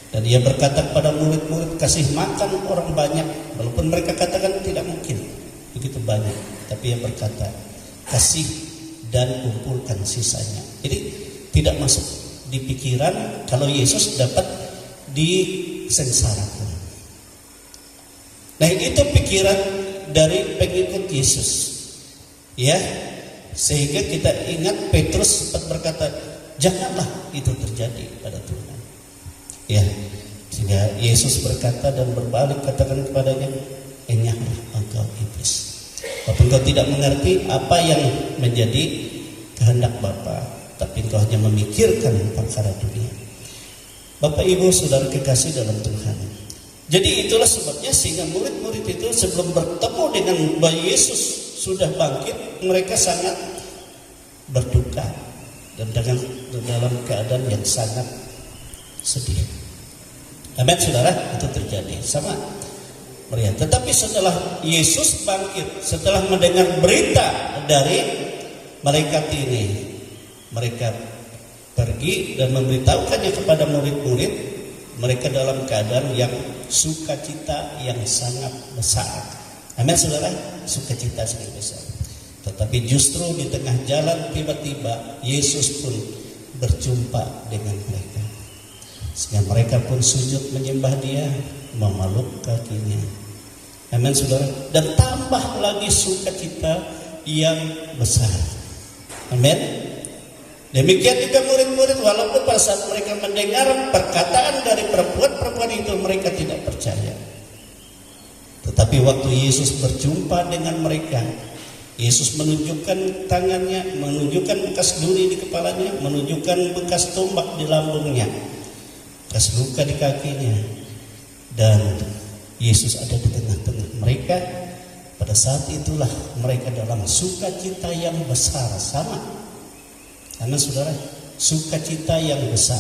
Speaker 4: Dan dia berkata kepada murid-murid, kasih makan orang banyak, walaupun mereka katakan tidak mungkin begitu banyak, tapi dia berkata kasih dan kumpulkan sisanya. Jadi tidak masuk di pikiran kalau Yesus dapat disengsarakan. Nah, itu pikiran dari pengikut Yesus, ya. Sehingga kita ingat Petrus sempat berkata, janganlah itu terjadi pada Tuhan, ya. Sehingga Yesus berkata dan berbalik katakan kepadanya, enyahlah engkau iblis, walaupun engkau tidak mengerti apa yang menjadi kehendak Bapa, tapi engkau hanya memikirkan perkara dunia. Bapak Ibu saudara kekasih dalam Tuhan, jadi itulah sebabnya sehingga murid-murid itu sebelum bertemu dengan bahwa Yesus sudah bangkit, mereka sangat berduka dan dalam keadaan yang sangat sedih. Amin, saudara, itu terjadi sama Maria. Tetapi setelah Yesus bangkit, setelah mendengar berita dari malaikat ini, mereka pergi dan memberitahukannya kepada murid-murid. Mereka dalam keadaan yang sukacita yang sangat besar. Amin, saudara, sukacita sangat besar. Tetapi justru di tengah jalan tiba-tiba Yesus pun berjumpa dengan mereka. Sehingga mereka pun sujud menyembah Dia, memeluk kakinya. Amin, saudara. Dan tambah lagi sukacita yang besar. Amin. Demikian juga murid-murid, walaupun pada saat mereka mendengar perkataan dari perempuan itu mereka tidak percaya. Tetapi waktu Yesus berjumpa dengan mereka, Yesus menunjukkan tangannya, menunjukkan bekas duri di kepalanya, menunjukkan bekas tombak di lambungnya, bekas luka di kakinya. Dan Yesus ada di tengah-tengah mereka. Pada saat itulah mereka dalam sukacita yang besar sama. Karena saudara, sukacita yang besar.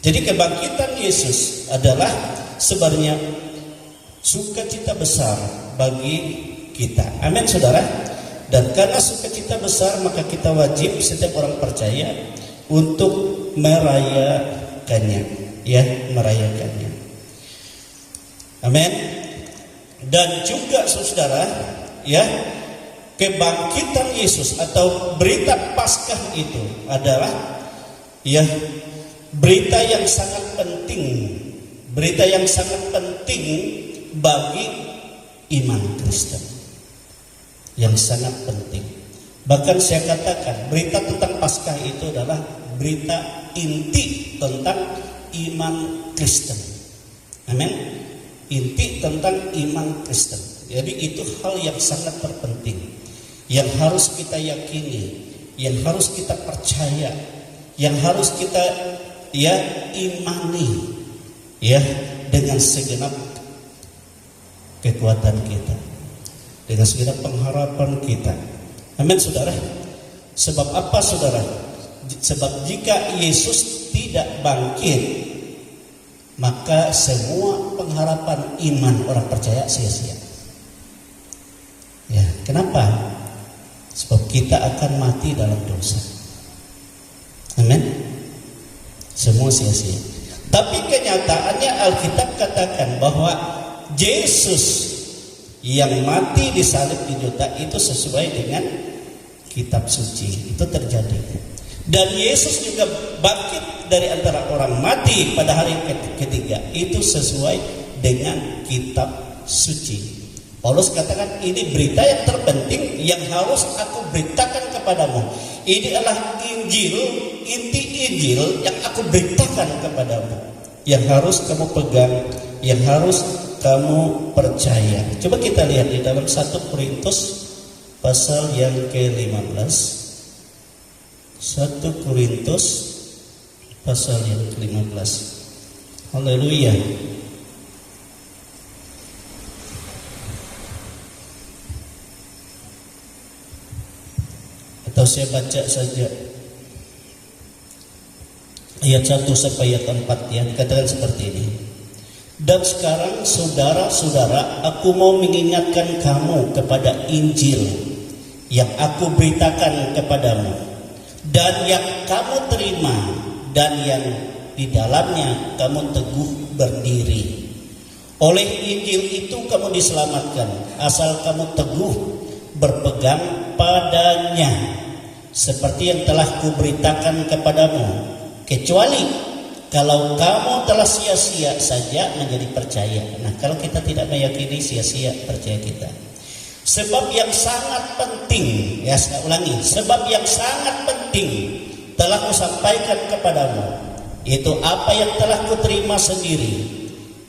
Speaker 4: Jadi kebangkitan Yesus adalah sebenarnya sukacita besar bagi kita. Amin, saudara. Dan karena sukacita besar, maka kita wajib, setiap orang percaya, untuk merayakannya, ya, merayakannya. Amin. Dan juga saudara, ya, kebangkitan Yesus atau berita Paskah itu adalah, ya, berita yang sangat penting, berita yang sangat penting bagi iman Kristen, yang sangat penting. Bahkan saya katakan berita tentang Paskah itu adalah berita inti tentang iman Kristen. Amin. Inti tentang iman Kristen. Jadi itu hal yang sangat terpenting, yang harus kita yakini, yang harus kita percaya, yang harus kita, ya, imani, ya, dengan segenap kekuatan kita, dengan segenap pengharapan kita. Amin, saudara. Sebab apa, saudara? Sebab jika Yesus tidak bangkit, maka semua pengharapan iman orang percaya sia-sia. Ya, kenapa? Sebab kita akan mati dalam dosa. Amin. Semua sia-sia. Tapi kenyataannya Alkitab katakan bahwa Yesus yang mati disalib di juta itu sesuai dengan kitab suci. Itu terjadi. Dan Yesus juga bangkit dari antara orang mati pada hari ketiga. Itu sesuai dengan kitab suci. Paulus katakan, ini berita yang terpenting yang harus aku beritakan kepadamu. Ini adalah Injil, inti Injil yang aku beritakan kepadamu, yang harus kamu pegang, yang harus kamu percaya. Coba kita lihat di dalam 1 Korintus pasal yang ke-15. 1 Korintus pasal yang ke-15. Haleluya. Atau saya baca saja ayat 1 sampai ayat 4, ya, dikatakan seperti ini. Dan sekarang saudara-saudara, aku mau mengingatkan kamu kepada Injil yang aku beritakan kepadamu, dan yang kamu terima, dan yang di dalamnya kamu teguh berdiri. Oleh Injil itu kamu diselamatkan, asal kamu teguh berpegang padanya, seperti yang telah kuberitakan kepadamu, kecuali kalau kamu telah sia-sia saja menjadi percaya. Nah, kalau kita tidak meyakini, sia-sia percaya kita. Sebab yang sangat penting, ya, saya ulangi, sebab yang sangat penting telah kusampaikan kepadamu, itu apa yang telah kuterima sendiri,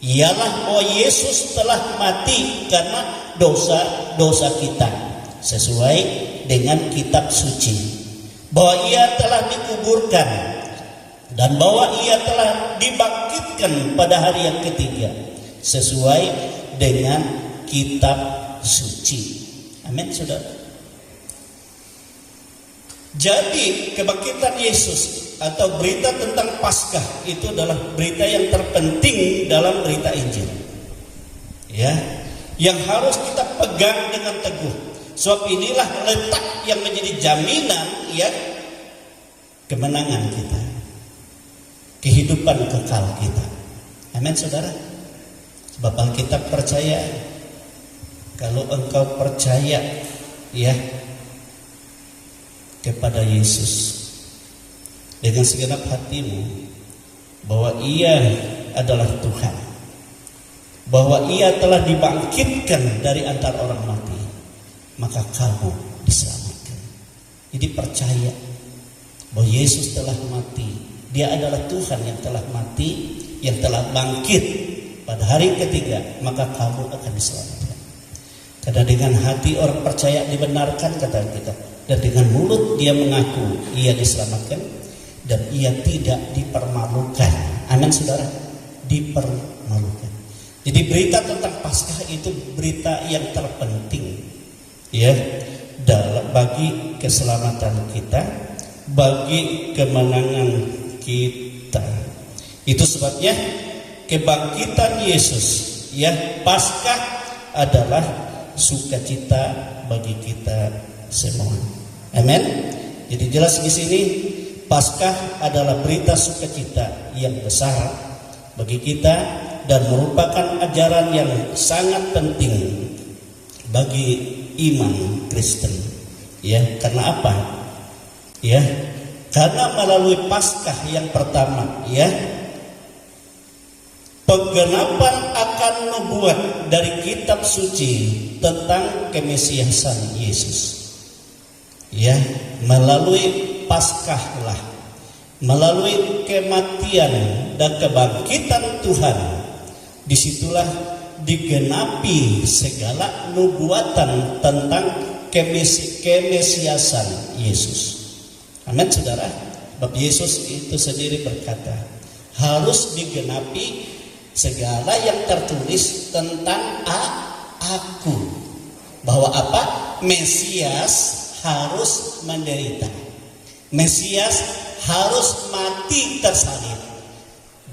Speaker 4: ialah bahwa Yesus telah mati karena dosa-dosa kita, sesuai dengan kitab suci, bahwa Ia telah dikuburkan, dan bahwa Ia telah dibangkitkan pada hari yang ketiga, sesuai dengan kitab suci. Amin, saudara. Jadi kebangkitan Yesus atau berita tentang Paskah itu adalah berita yang terpenting dalam berita Injil. Ya, yang harus kita pegang dengan teguh. Sebab inilah letak yang menjadi jaminan ya kemenangan kita, kehidupan kekal kita. Amin, saudara. Sebab Alkitab percaya, kalau engkau percaya ya kepada Yesus dengan segenap hatimu bahwa Ia adalah Tuhan, bahwa Ia telah dibangkitkan dari antara orang mati, maka kamu diselamatkan. Jadi percaya bahwa Yesus telah mati, Dia adalah Tuhan yang telah mati, yang telah bangkit pada hari ketiga, maka kamu akan diselamatkan. Karena dengan hati orang percaya dibenarkan, kata kita, dan dengan mulut dia mengaku ia diselamatkan, dan ia tidak dipermalukan. Amin, saudara. Dipermalukan. Jadi berita tentang Paskah itu berita yang terpenting ya bagi keselamatan kita, bagi kemenangan kita. Itu sebabnya kebangkitan Yesus ya, Paskah adalah sukacita bagi kita semua. Amin. Jadi jelas di sini Paskah adalah berita sukacita yang besar bagi kita dan merupakan ajaran yang sangat penting bagi iman Kristen. Ya, karena apa? Ya, karena melalui Paskah yang pertama ya, penggenapan akan nubuat dari kitab suci tentang kemesiasan Yesus. Ya, melalui Paskah lah, melalui kematian dan kebangkitan Tuhan, disitulah digenapi segala nubuatan tentang kemesiasan Yesus. Amin, saudara. Sebab Yesus itu sendiri berkata, harus digenapi segala yang tertulis tentang aku. Bahwa apa? Mesias harus menderita. Mesias harus mati tersalib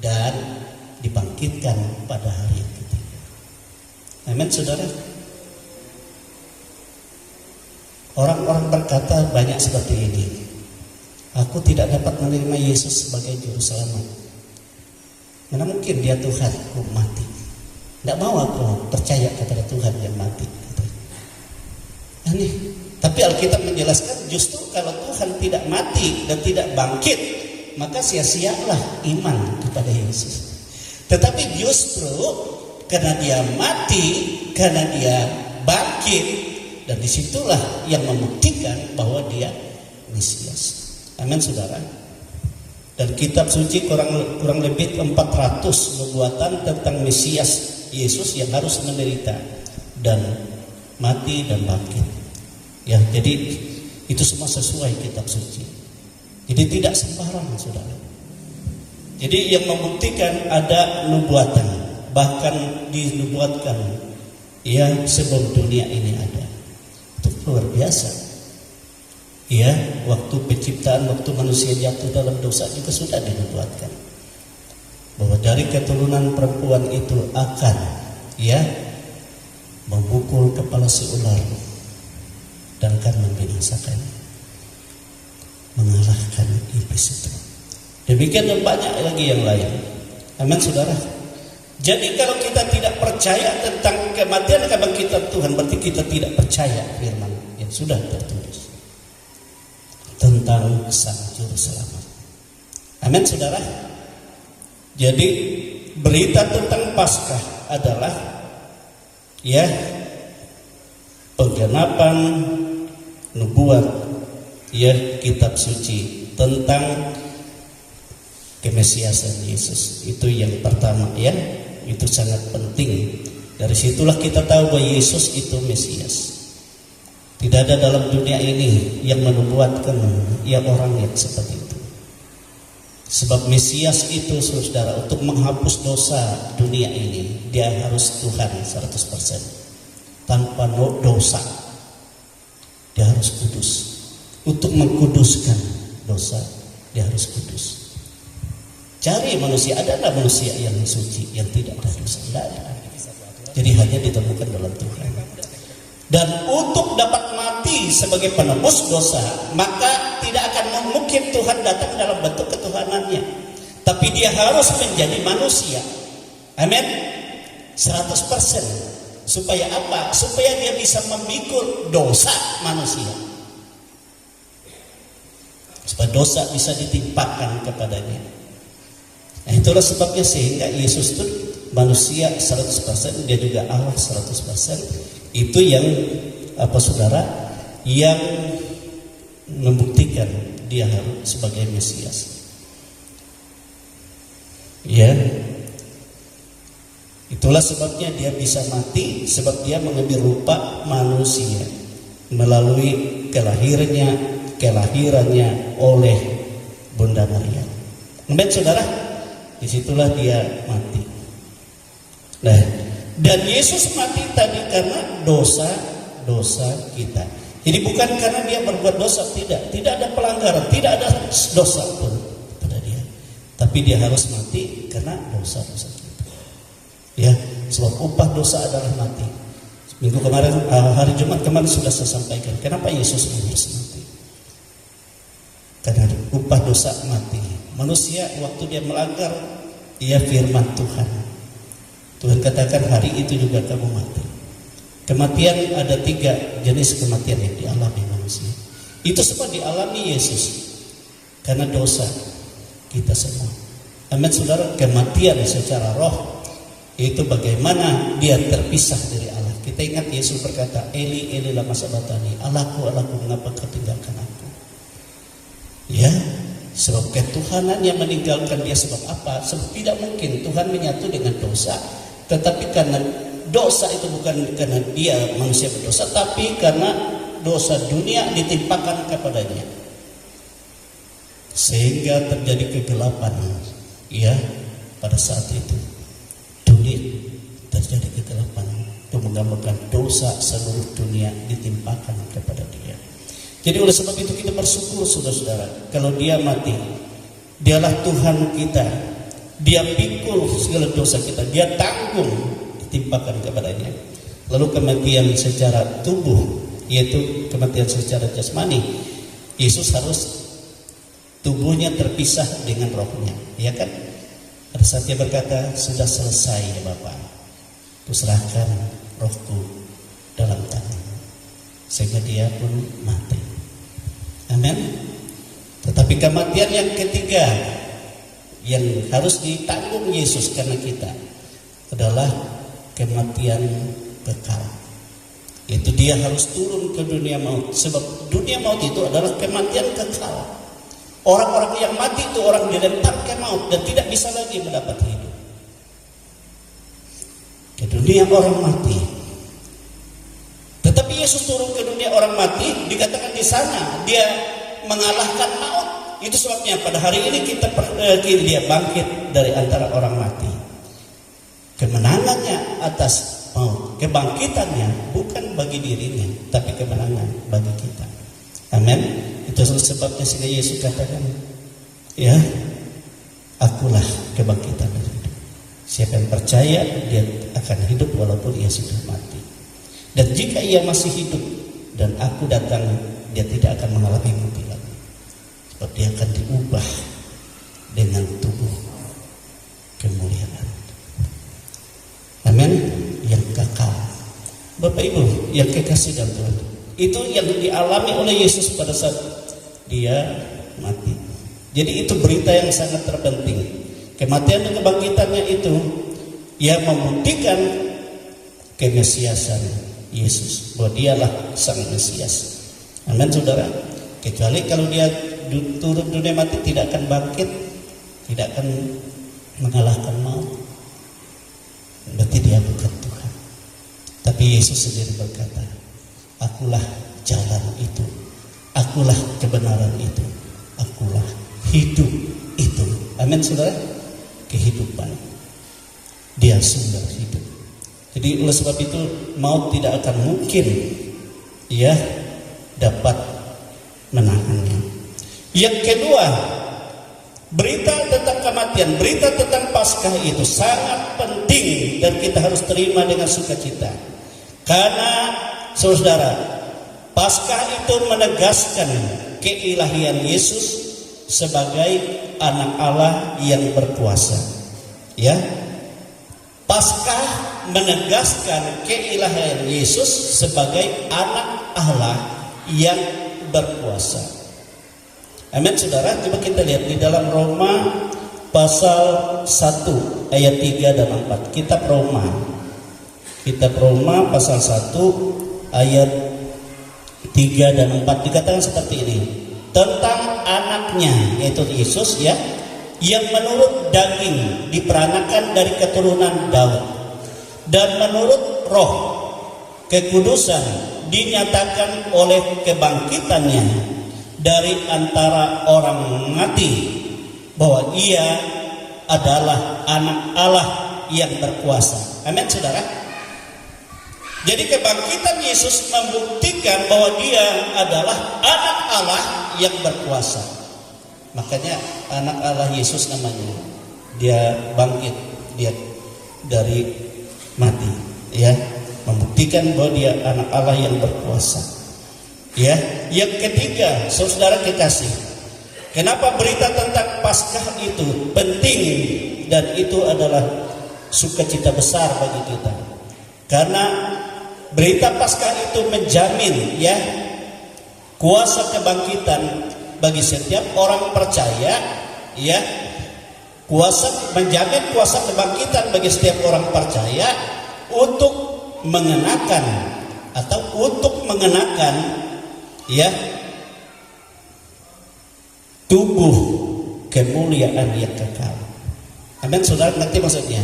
Speaker 4: dan dibangkitkan pada hari yang ketiga. Amin, saudara. Orang-orang berkata banyak seperti ini. Aku tidak dapat menerima Yesus sebagai juru selamat. Mana mungkin dia Tuhan, aku mati. Tidak mau aku percaya kepada Tuhan yang mati. Aneh. Tapi Alkitab menjelaskan justru kalau Tuhan tidak mati dan tidak bangkit, maka sia-sialah iman kepada Yesus. Tetapi justru karena dia mati, karena dia bangkit, dan disitulah yang membuktikan bahwa dia Mesias. Amin, saudara. Dan kitab suci kurang lebih 400 nubuatan tentang Mesias Yesus yang harus menderita dan mati dan bangkit. Ya, jadi itu semua sesuai kitab suci. Jadi tidak sembarangan, saudara. Jadi yang membuktikan ada nubuatan, bahkan dinubuatkan ya sebelum dunia ini ada. Itu luar biasa. Ya, waktu penciptaan, waktu manusia jatuh dalam dosa juga sudah dinubuatkan bahwa dari keturunan perempuan itu akan ya memukul kepala si ular dan akan membinasakan, mengalahkan iblis itu. Demikian dan banyak lagi yang lain. Amin, saudara. Jadi kalau kita tidak percaya tentang kematian dan kebangkitan Tuhan, berarti kita tidak percaya firman yang sudah tertulis tentang Sang Juru Selamat. Amin, saudara. Jadi berita tentang Paskah adalah ya penggenapan nubuat ya kitab suci tentang kemesiasan Yesus. Itu yang pertama ya, itu sangat penting. Dari situlah kita tahu bahwa Yesus itu Mesias. Tidak ada dalam dunia ini yang menubuatkan ya orang yang seperti itu. Sebab Mesias itu, saudara, untuk menghapus dosa dunia ini, dia harus Tuhan 100%. Tanpa dosa. Dia harus kudus. untuk mengkuduskan dosa, dia harus kudus. Cari manusia, ada nggak manusia yang suci, yang tidak ada dosa? Tidak ada. Jadi hanya ditemukan dalam Tuhan. Dan untuk dapat mati sebagai penebus dosa, maka tidak akan mungkin Tuhan datang dalam bentuk ketuhanannya. Tapi dia harus menjadi manusia. Amin. 100%. Supaya apa? Supaya dia bisa memikul dosa manusia. Supaya dosa bisa ditimpakan kepadanya. Nah, itulah sebabnya sehingga Yesus itu manusia 100%, dia juga Allah 100%. Itu yang saudara, yang membuktikan dia harus sebagai Mesias. Ya. Itulah sebabnya dia bisa mati, sebab dia mengambil rupa manusia melalui kelahirannya oleh Bunda Maria. Amin, saudara. Disitulah dia mati. Nah, dan Yesus mati tadi karena dosa kita. Jadi bukan karena dia berbuat dosa, tidak ada pelanggaran, tidak ada dosa pun pada dia. Tapi dia harus mati karena dosa-dosa kita. Ya, sebab upah dosa adalah mati. Minggu kemarin, hari Jumat kemarin sudah saya sampaikan. Kenapa Yesus harus mati? Karena upah dosa mati. Manusia waktu dia melanggar, dia firman Tuhan. Tuhan katakan hari itu juga kamu mati. Kematian ada 3 jenis kematian yang dialami manusia. Itu semua dialami Yesus karena dosa kita semua. Amin, saudara. Kematian secara roh itu bagaimana dia terpisah dari Allah. Kita ingat Yesus berkata, Eli, Eli lama sabachthani, Allahku, Allahku, mengapa kau tinggalkan aku? Ya, sebab ketuhanan yang meninggalkan dia. Sebab apa? Sebab tidak mungkin Tuhan menyatu dengan dosa. Tetapi karena dosa itu bukan karena dia manusia berdosa, tapi karena dosa dunia ditimpakan kepadanya, sehingga terjadi kegelapan. Ya, pada saat itu dunia terjadi kegelapan. Itu menggambarkan dosa seluruh dunia ditimpakan kepada dia. Jadi oleh sebab itu kita bersyukur, saudara-saudara, kalau dia mati, dialah Tuhan kita, dia pikul segala dosa kita, dia tanggung ditimpakan kepadanya. Lalu kematian secara tubuh, yaitu kematian secara jasmani, Yesus harus tubuhnya terpisah dengan rohnya, ya kan? Pada saat dia berkata, sudah selesai ya Bapa, kuserahkan rohku dalam tangan, sehingga dia pun mati. Amin. Tetapi kematian yang ketiga yang harus ditanggung Yesus karena kita adalah kematian kekal. Itu dia harus turun ke dunia maut. Sebab dunia maut itu adalah kematian kekal. Orang-orang yang mati itu orang dilempar ke maut dan tidak bisa lagi mendapat hidup. Ke dunia orang mati. Tetapi Yesus turun ke dunia orang mati, dikatakan di sana dia mengalahkan maut. Itu sebabnya pada hari ini dia bangkit dari antara orang mati. Kemenangannya atas maut, kebangkitannya bukan bagi dirinya, tapi kemenangan bagi kita. Amin. Itu sebabnya sehingga Yesus katakan, ya, akulah kebangkitan dari hidup. Siapa yang percaya dia akan hidup walaupun ia sudah mati. Dan jika ia masih hidup dan aku datang, dia tidak akan mengalami mati lagi. Sebab dia akan diubah dengan tubuh kemuliaan. Amin. Yang kekal. Bapak Ibu yang kekasih dalam Tuhan, itu yang dialami oleh Yesus pada saat dia mati. Jadi itu berita yang sangat terpenting. Kematian dan kebangkitannya itu yang membuktikan kemesiasan Yesus, bahwa dialah sang Mesias. Amin, saudara. Kecuali kalau dia turun dunia mati, tidak akan bangkit, tidak akan mengalahkan maut, berarti dia bukan Tuhan. Tapi Yesus sendiri berkata, akulah jalan itu, akulah kebenaran itu, akulah hidup itu. Amin, saudara. Kehidupan, dia sumber hidup. Jadi oleh sebab itu maut tidak akan mungkin dapat menang. Yang kedua, berita tentang kematian, berita tentang Paskah itu sangat penting dan kita harus terima dengan sukacita. Karena saudara, Paskah itu menegaskan keilahian Yesus sebagai anak Allah yang berkuasa. Ya. Paskah menegaskan keilahian Yesus sebagai anak Allah yang berkuasa. Amin saudara, coba kita lihat di dalam Roma pasal 1 ayat 3 dan 4. Kitab Roma pasal 1 ayat 3 dan 4 dikatakan seperti ini. Tentang anaknya, yaitu Yesus ya, yang menurut daging diperanakan dari keturunan Daud, dan menurut roh kekudusan dinyatakan oleh kebangkitannya dari antara orang mati, bahwa ia adalah anak Allah yang berkuasa. Amin saudara. Jadi kebangkitan Yesus membuktikan bahwa dia adalah anak Allah yang berkuasa. Makanya anak Allah Yesus namanya. Dia bangkit, dia dari mati, ya, membuktikan bahwa dia anak Allah yang berkuasa. Ya, yang ketiga, saudara kekasih, kenapa berita tentang Paskah itu penting dan itu adalah sukacita besar bagi kita? Karena berita Paskah itu menjamin ya kuasa kebangkitan bagi setiap orang percaya, ya. Menjamin kuasa kebangkitan bagi setiap orang percaya untuk mengenakan ya tubuh kemuliaan yang kekal. Amin saudara, ngerti maksudnya?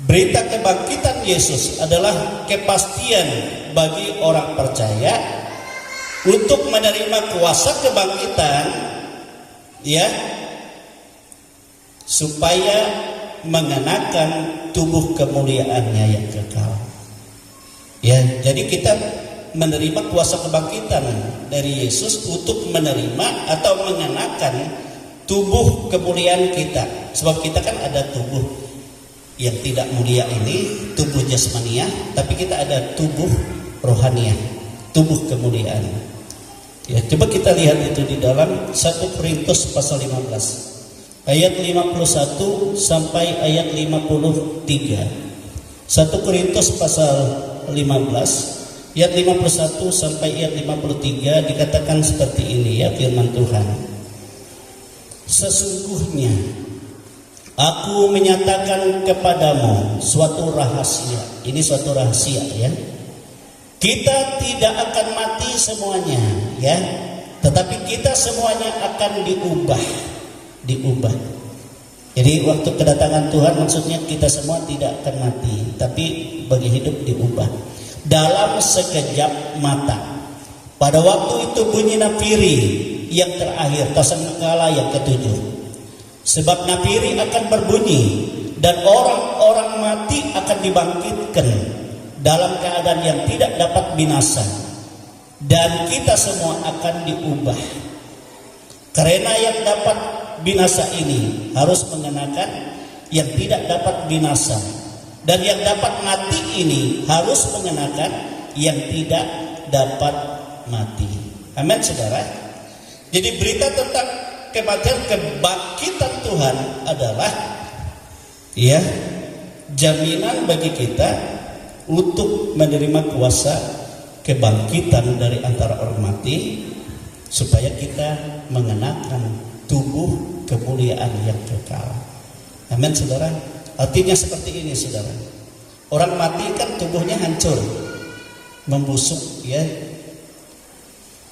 Speaker 4: Berita kebangkitan Yesus adalah kepastian bagi orang percaya untuk menerima kuasa kebangkitan, ya, supaya mengenakan tubuh kemuliaannya yang kekal. Ya, jadi kita menerima kuasa kebangkitan dari Yesus untuk menerima atau mengenakan tubuh kemuliaan kita. Sebab kita kan ada tubuh yang tidak mulia ini, tubuh jasmania, tapi kita ada tubuh rohania, tubuh kemuliaan. Ya, coba kita lihat itu di dalam 1 Korintus pasal 15 ayat 51 sampai ayat 53. 1 Korintus pasal 15 ayat 51 sampai ayat 53 dikatakan seperti ini ya firman Tuhan. Sesungguhnya aku menyatakan kepadamu suatu rahasia. Ini suatu rahasia ya. Kita tidak akan mati semuanya ya, tetapi kita semuanya akan diubah. Jadi waktu kedatangan Tuhan maksudnya kita semua tidak akan mati, tapi bagi hidup diubah dalam sekejap mata. Pada waktu itu bunyi nafiri yang terakhir, tasangkala yang ketujuh. Sebab nafiri akan berbunyi dan orang-orang mati akan dibangkitkan dalam keadaan yang tidak dapat binasa, dan kita semua akan diubah. Karena yang dapat binasa ini harus mengenakan yang tidak dapat binasa, dan yang dapat mati ini harus mengenakan yang tidak dapat mati. Amin saudara. Jadi berita tentang kematian kebangkitan Tuhan adalah ya jaminan bagi kita untuk menerima kuasa kebangkitan dari antara orang mati, supaya kita mengenakan tubuh kemuliaan yang kekal. Amin saudara. Artinya seperti ini saudara. Orang mati kan tubuhnya hancur, membusuk ya.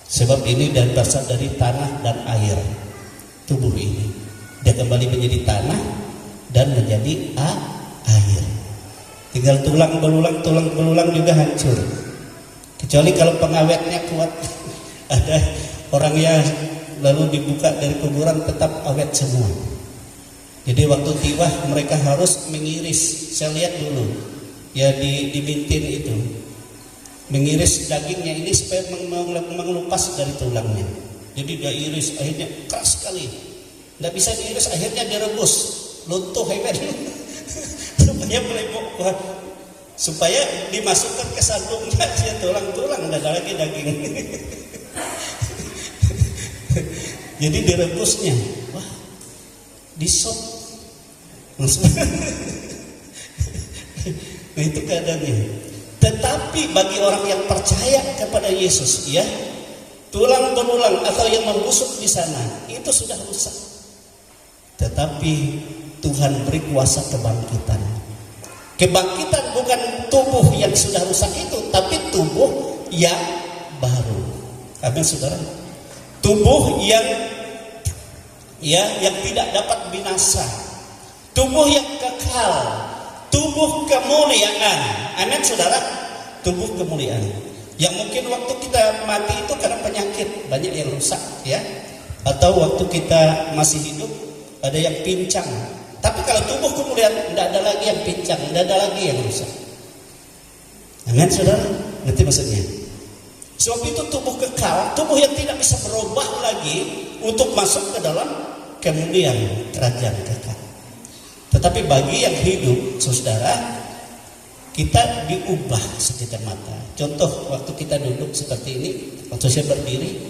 Speaker 4: Sebab ini berasal dari tanah dan air. Tubuh ini dia kembali menjadi tanah dan menjadi air. Tinggal tulang belulang juga hancur. Kecuali kalau pengawetnya kuat. Ada orang yang lalu dibuka dari kuburan tetap awet semua. Jadi waktu tiba mereka harus mengiris. Saya lihat dulu ya di Bintin itu, mengiris dagingnya ini supaya mengelupas dari tulangnya. Jadi dia iris, akhirnya keras sekali. Tidak bisa diiris, akhirnya direbus, luntuh hebat. Supaya supaya dimasukkan ke sandungnya, dia tulang-tulang, tidak ada lagi daging. Jadi direbusnya, wah, disop. Nah itu keadaannya. Tetapi bagi orang yang percaya kepada Yesus, ya, tulang belulang atau yang membusuk di sana itu sudah rusak. Tetapi Tuhan beri kuasa kebangkitan. Kebangkitan bukan tubuh yang sudah rusak itu, tapi tubuh yang baru. Amin, saudara. Tubuh yang tidak dapat binasa. Tubuh yang kekal. Tubuh kemuliaan. Amin, saudara. Tubuh kemuliaan. Yang mungkin waktu kita mati itu karena penyakit, banyak yang rusak, ya. Atau waktu kita masih hidup ada yang pincang. Tapi kalau tubuh kemuliaan, tidak ada lagi yang pincang, tidak ada lagi yang rusak. Amin, saudara. Ngerti maksudnya? Sebab itu tubuh kekal, tubuh yang tidak bisa berubah lagi untuk masuk ke dalam kemuliaan kerajaan kekal. Tetapi bagi yang hidup, saudara, kita diubah sekejap mata. Contoh waktu kita duduk seperti ini, waktu saya berdiri,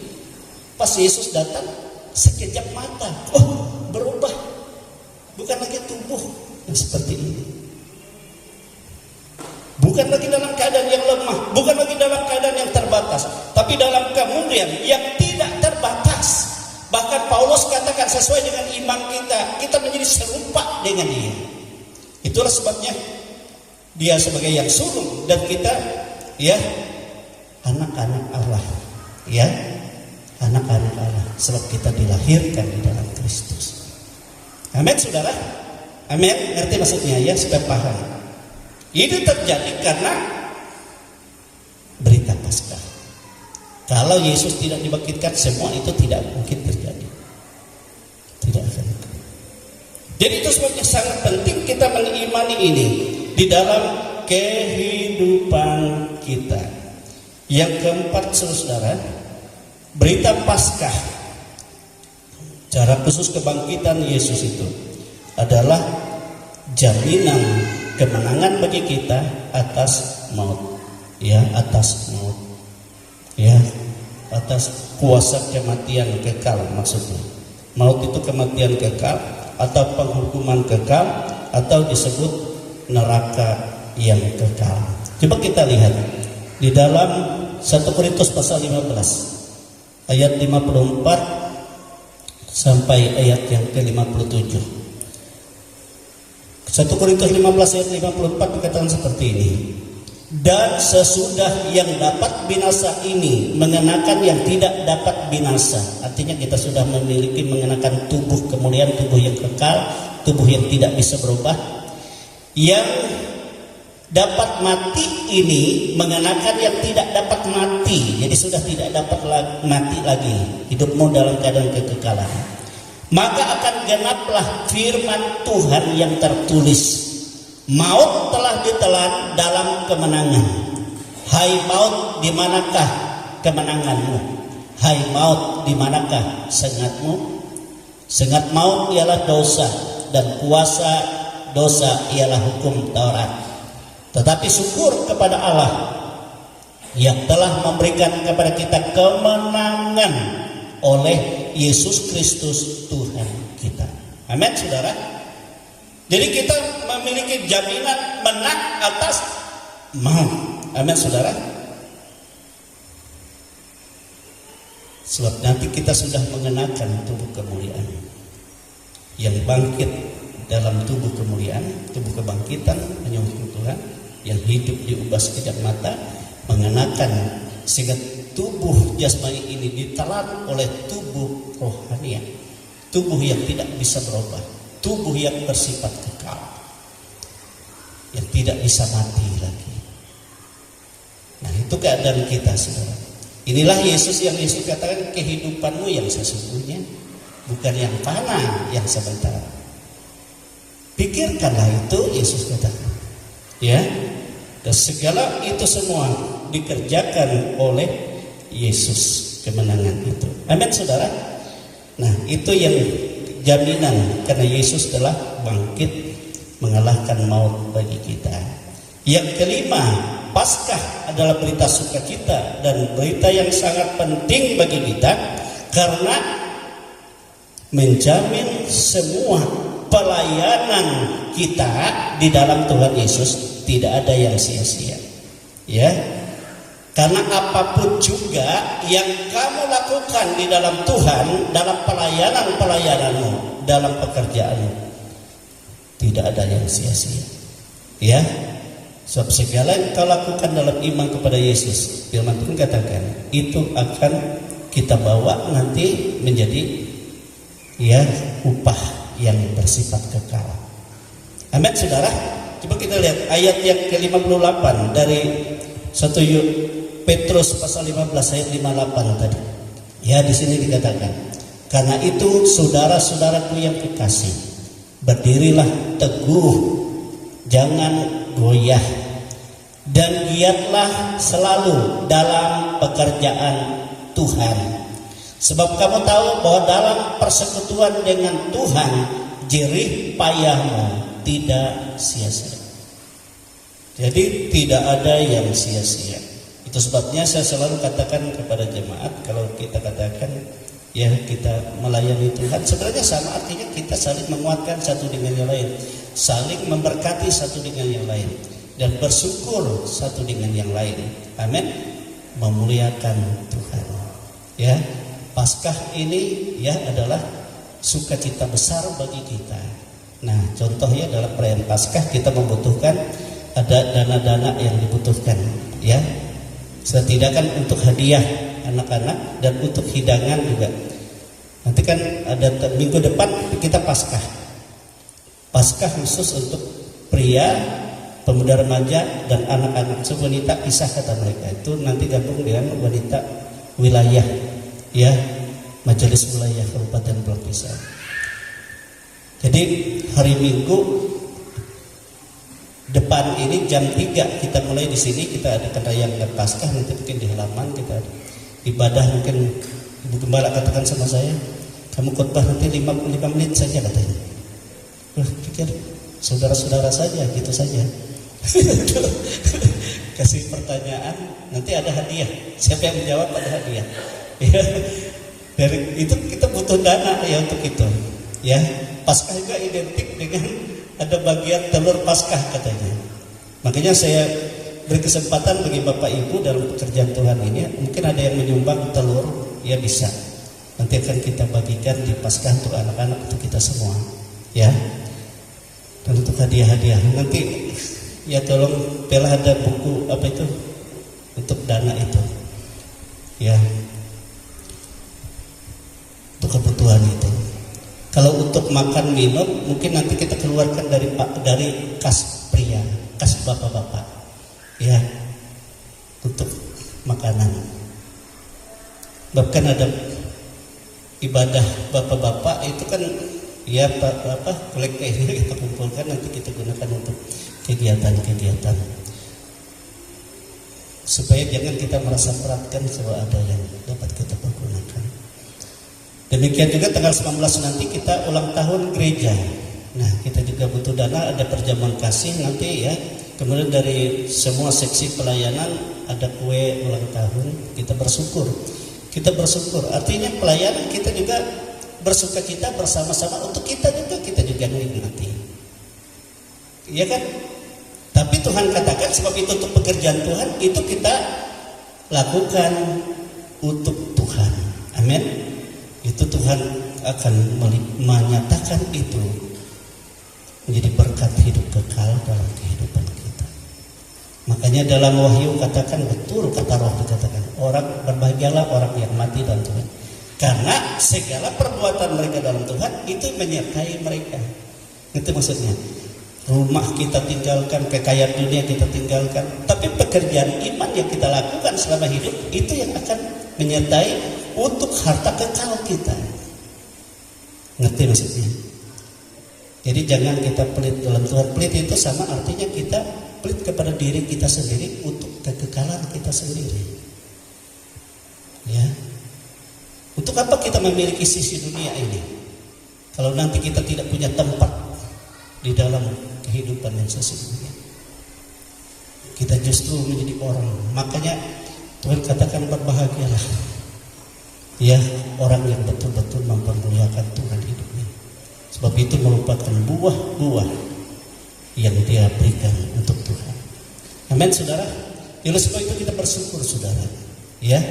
Speaker 4: pas Yesus datang, sekejap mata, oh, berubah. Bukan lagi tubuh yang seperti ini. Bukan lagi dalam keadaan yang lemah, bukan lagi dalam keadaan yang terbatas, tapi dalam kemuliaan yang tidak terbatas. Bahkan Paulus katakan sesuai dengan iman kita menjadi serupa dengan Dia. Itulah sebabnya Dia sebagai yang sulung dan kita, ya, anak-anak Allah, ya, anak-anak Allah. Sebab kita dilahirkan di dalam Kristus. Amin, saudara. Amin. Ngerti maksudnya, ya, supaya paham. Ini terjadi karena berita Paskah. Kalau Yesus tidak dibangkitkan, semua itu tidak mungkin terjadi. Tidak akan. Jadi itu sebabnya sangat penting kita mengimani ini di dalam kehidupan kita. Yang keempat, saudara, berita Paskah. Cara khusus kebangkitan Yesus itu adalah jaminan kemenangan bagi kita atas maut, ya, atas maut, ya, atas kuasa kematian kekal. Maksudnya maut itu kematian kekal atau penghukuman kekal atau disebut neraka yang kekal. Coba kita lihat di dalam 1 Korintus pasal 15 ayat 54 sampai ayat yang ke-57. 1 Korintus 15 ayat 54 dikatakan seperti ini. Dan sesudah yang dapat binasa ini mengenakan yang tidak dapat binasa. Artinya kita sudah memiliki mengenakan tubuh kemuliaan, tubuh yang kekal, tubuh yang tidak bisa berubah. Yang dapat mati ini mengenakan yang tidak dapat mati. Jadi sudah tidak dapat mati lagi. Hidupmu dalam keadaan kekekalan. Maka akan genaplah firman Tuhan yang tertulis. Maut telah ditelan dalam kemenangan. Hai maut, di manakah kemenanganmu? Hai maut, di manakah sengatmu? Sengat maut ialah dosa, dan kuasa dosa ialah hukum Taurat. Tetapi syukur kepada Allah yang telah memberikan kepada kita kemenangan oleh Yesus Kristus Tuhan kita. Amin, saudara. Jadi kita memiliki jaminan menang atas maut. Amin, saudara. Sebab nanti kita sudah mengenakan tubuh kemuliaan yang bangkit dalam tubuh kemuliaan, tubuh kebangkitan menyembah Tuhan, yang hidup diubah sekejap mata, mengenakan sehingga tubuh jasmani ini ditelan oleh tubuh rohani, tubuh yang tidak bisa berubah, tubuh yang bersifat kekal, yang tidak bisa mati lagi. Nah, itu keadaan kita, saudara. Inilah Yesus yang Yesus katakan, kehidupanmu yang sesungguhnya, bukan yang fana, yang sebentar. Pikirkanlah itu, Yesus katakan, ya. Dan segala itu semua dikerjakan oleh Yesus. kemenangan itu. Amin saudara. Nah itu yang jaminan karena Yesus telah bangkit mengalahkan maut bagi kita. Yang kelima, Paskah adalah berita sukacita dan berita yang sangat penting bagi kita karena menjamin semua pelayanan kita di dalam Tuhan Yesus tidak ada yang sia-sia. Ya. Karena apapun juga yang kamu lakukan di dalam Tuhan, dalam pelayananmu, dalam pekerjaanmu, tidak ada yang sia-sia. Ya. Sebab segala yang kau lakukan dalam iman kepada Yesus, firman Tuhan katakan, itu akan kita bawa nanti menjadi ya upah yang bersifat kekal. Amin saudara. Coba kita lihat ayat yang ke-58 dari 1 Petrus pasal 15 ayat 58 tadi. Ya di sini dikatakan, karena itu saudara-saudaraku yang kekasih, berdirilah teguh, jangan goyah, dan giatlah selalu dalam pekerjaan Tuhan. Sebab kamu tahu bahwa dalam persekutuan dengan Tuhan jerih payahmu tidak sia-sia. Jadi tidak ada yang sia-sia. Itu sebabnya saya selalu katakan kepada jemaat, kalau kita katakan ya kita melayani Tuhan, sebenarnya sama artinya kita saling menguatkan satu dengan yang lain, saling memberkati satu dengan yang lain, dan bersyukur satu dengan yang lain. Amin. Memuliakan Tuhan. Ya, Paskah ini ya adalah sukacita besar bagi kita. Nah, contohnya dalam perayaan Paskah kita membutuhkan ada dana-dana yang dibutuhkan, ya. Setidaknya untuk hadiah anak-anak dan untuk hidangan juga. Nanti kan ada minggu depan kita Paskah. Paskah khusus untuk pria, pemuda remaja dan anak-anak. Wanita pisah kata mereka. Itu nanti gabung dengan wanita wilayah, ya, majelis wilayah Kabupaten Pulau Pisau. Jadi hari Minggu depan ini jam 3 kita mulai di sini, kita ada rayakan Paskah, nanti mungkin di halaman kita ada ibadah. Mungkin Ibu Gembala katakan sama saya, kamu khotbah nanti 5 menit saja katanya. Pikir saudara-saudara saja gitu saja. Kasih pertanyaan, nanti ada hadiah. Siapa yang menjawab ada hadiah. Ya. Dari itu kita butuh dana ya untuk itu. Ya, Paskah juga identik dengan ada bagian telur Paskah katanya. Makanya saya beri kesempatan bagi Bapak Ibu dalam pekerjaan Tuhan ini, mungkin ada yang menyumbang telur, ya bisa. Nanti akan kita bagikan di Paskah untuk anak-anak, untuk kita semua. Ya. Dan untuk hadiah-hadiah nanti ya tolong Pela ada buku apa itu untuk dana itu, ya, untuk kebutuhan itu. Kalau untuk makan minum mungkin nanti kita keluarkan dari kas pria, kas bapak-bapak, ya, untuk makanan. Bahkan ada ibadah bapak-bapak itu kan ya kolektif kita kumpulkan, nanti kita gunakan untuk kegiatan-kegiatan, supaya jangan kita merasa beratkan, bahwa ada yang dapat kita pergunakan. Demikian juga tanggal 19 nanti kita ulang tahun gereja. Nah, kita juga butuh dana, ada perjamuan kasih nanti ya. Kemudian dari semua seksi pelayanan ada kue ulang tahun. Kita bersyukur. Kita bersyukur. Artinya pelayanan kita juga bersukacita bersama-sama untuk kita juga menikmati. Iya kan? Tapi Tuhan katakan sebab itu untuk pekerjaan Tuhan itu kita lakukan untuk Tuhan. Amin. Itu Tuhan akan menyatakan itu menjadi berkat hidup kekal dalam kehidupan kita. Makanya dalam Wahyu katakan betul, kata Roh dikatakan, orang berbahagialah orang yang mati dalam Tuhan, karena segala perbuatan mereka dalam Tuhan itu menyertai mereka. Itu maksudnya. Rumah kita tinggalkan, kekayaan dunia kita tinggalkan, tapi pekerjaan iman yang kita lakukan selama hidup itu yang akan menyertai untuk harta kekal kita. Ngerti maksudnya? Jadi jangan kita pelit dalam Tuhan. Pelit itu sama artinya kita pelit kepada diri kita sendiri untuk kekekalan kita sendiri. Ya, Untuk apa kita memiliki sisi dunia ini kalau nanti kita tidak punya tempat di dalam kehidupan yang sesungguhnya? Kita justru menjadi orang. Makanya Tuhan katakan berbahagialah ya orang yang betul-betul mempermuliakan Tuhan hidupnya. Sebab itu merupakan buah-buah yang Dia berikan untuk Tuhan. Amin, saudara. Oleh sebab itu kita bersyukur, saudara. Ya,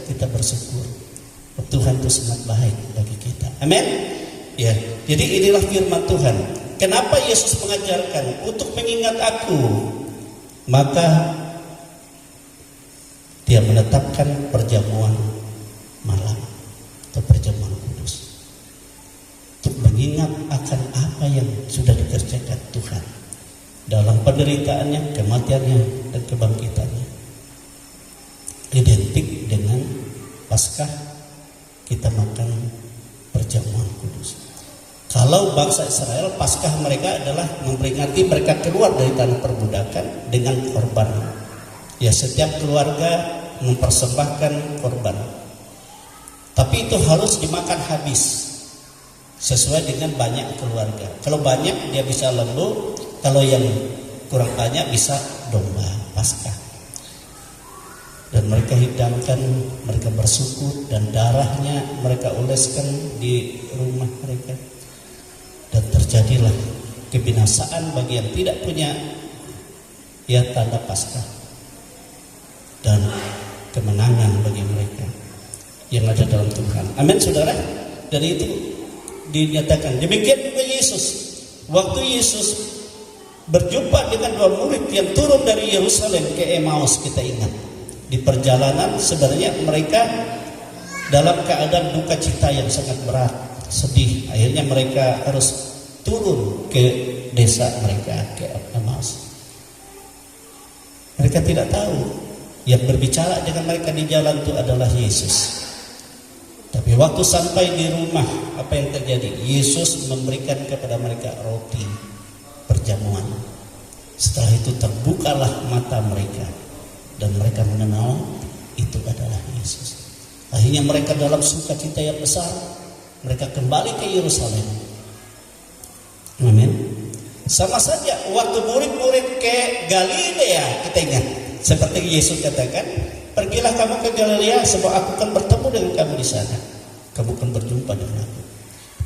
Speaker 4: kita bersyukur. Tuhan itu sangat baik bagi kita. Amin. Ya, jadi inilah firman Tuhan. Kenapa Yesus mengajarkan untuk mengingat aku? Maka Dia menetapkan perjamuan malam atau perjamuan kudus untuk mengingat akan apa yang sudah dikerjakan Tuhan dalam penderitaannya, kematiannya, dan kebangkitannya. Identik dengan Paskah kita makan perjamuan kudus. Kalau bangsa Israel, Paskah mereka adalah memperingati mereka keluar dari tanah perbudakan dengan korban. Ya, setiap keluarga mempersembahkan korban. Tapi itu harus dimakan habis sesuai dengan banyak keluarga. Kalau banyak dia bisa lembu, kalau yang kurang banyak bisa domba Paskah. Dan mereka hidangkan, mereka bersyukur, dan darahnya mereka oleskan di rumah mereka. Dan terjadilah kebinasaan bagi yang tidak punya ya tanda Paskah, dan kemenangan bagi mereka yang ada dalam Tuhan. Amin, saudara. Dari itu dinyatakan. Demikian juga Yesus. Waktu Yesus berjumpa dengan dua murid yang turun dari Yerusalem ke Emmaus, kita ingat. Di perjalanan sebenarnya mereka dalam keadaan duka cita yang sangat berat, sedih. Akhirnya mereka harus turun ke desa mereka, ke Emmaus. Mereka tidak tahu yang berbicara dengan mereka di jalan itu adalah Yesus. Tapi waktu sampai di rumah, apa yang terjadi? Yesus memberikan kepada mereka roti perjamuan. Setelah itu terbukalah mata mereka, dan mereka mengenal itu adalah Yesus. Akhirnya mereka dalam sukacita yang besar, mereka kembali ke Yerusalem. Amin. Sama saja waktu murid-murid ke Galilea, kita ingat seperti Yesus katakan, pergilah kamu ke Galilea, sebab aku akan bertemu dengan kamu di sana. Kamu akan berjumpa dengan aku.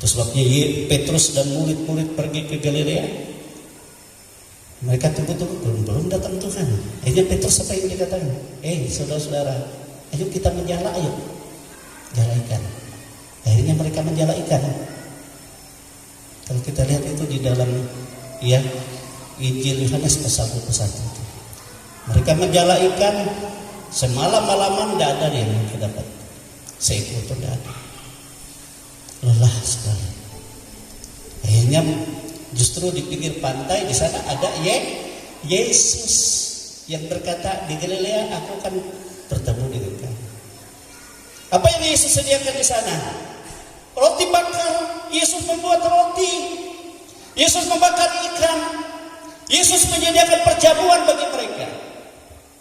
Speaker 4: Itu sebabnya Petrus dan murid-murid pergi ke Galilea. Mereka tunggu-tunggu, belum datang Tuhan. Akhirnya Petrus apa yang dikatakan? Saudara-saudara, ayo kita menjala, ayo jala ikan. Akhirnya mereka menjala ikan. Kalau kita lihat itu di dalam Injil Yohanes pasal 21. Mereka menjala ikan semalam-malaman, tidak ada yang mereka dapat. Seekor pun tidak ada. Lelah sekali. Akhirnya justru di pinggir pantai di sana ada Yesus yang berkata, di Galilea aku akan bertemu dengan kamu. Apa yang Yesus sediakan di sana? Roti bakar. Yesus membuat roti. Yesus membakar ikan. Yesus menyediakan perjamuan bagi mereka.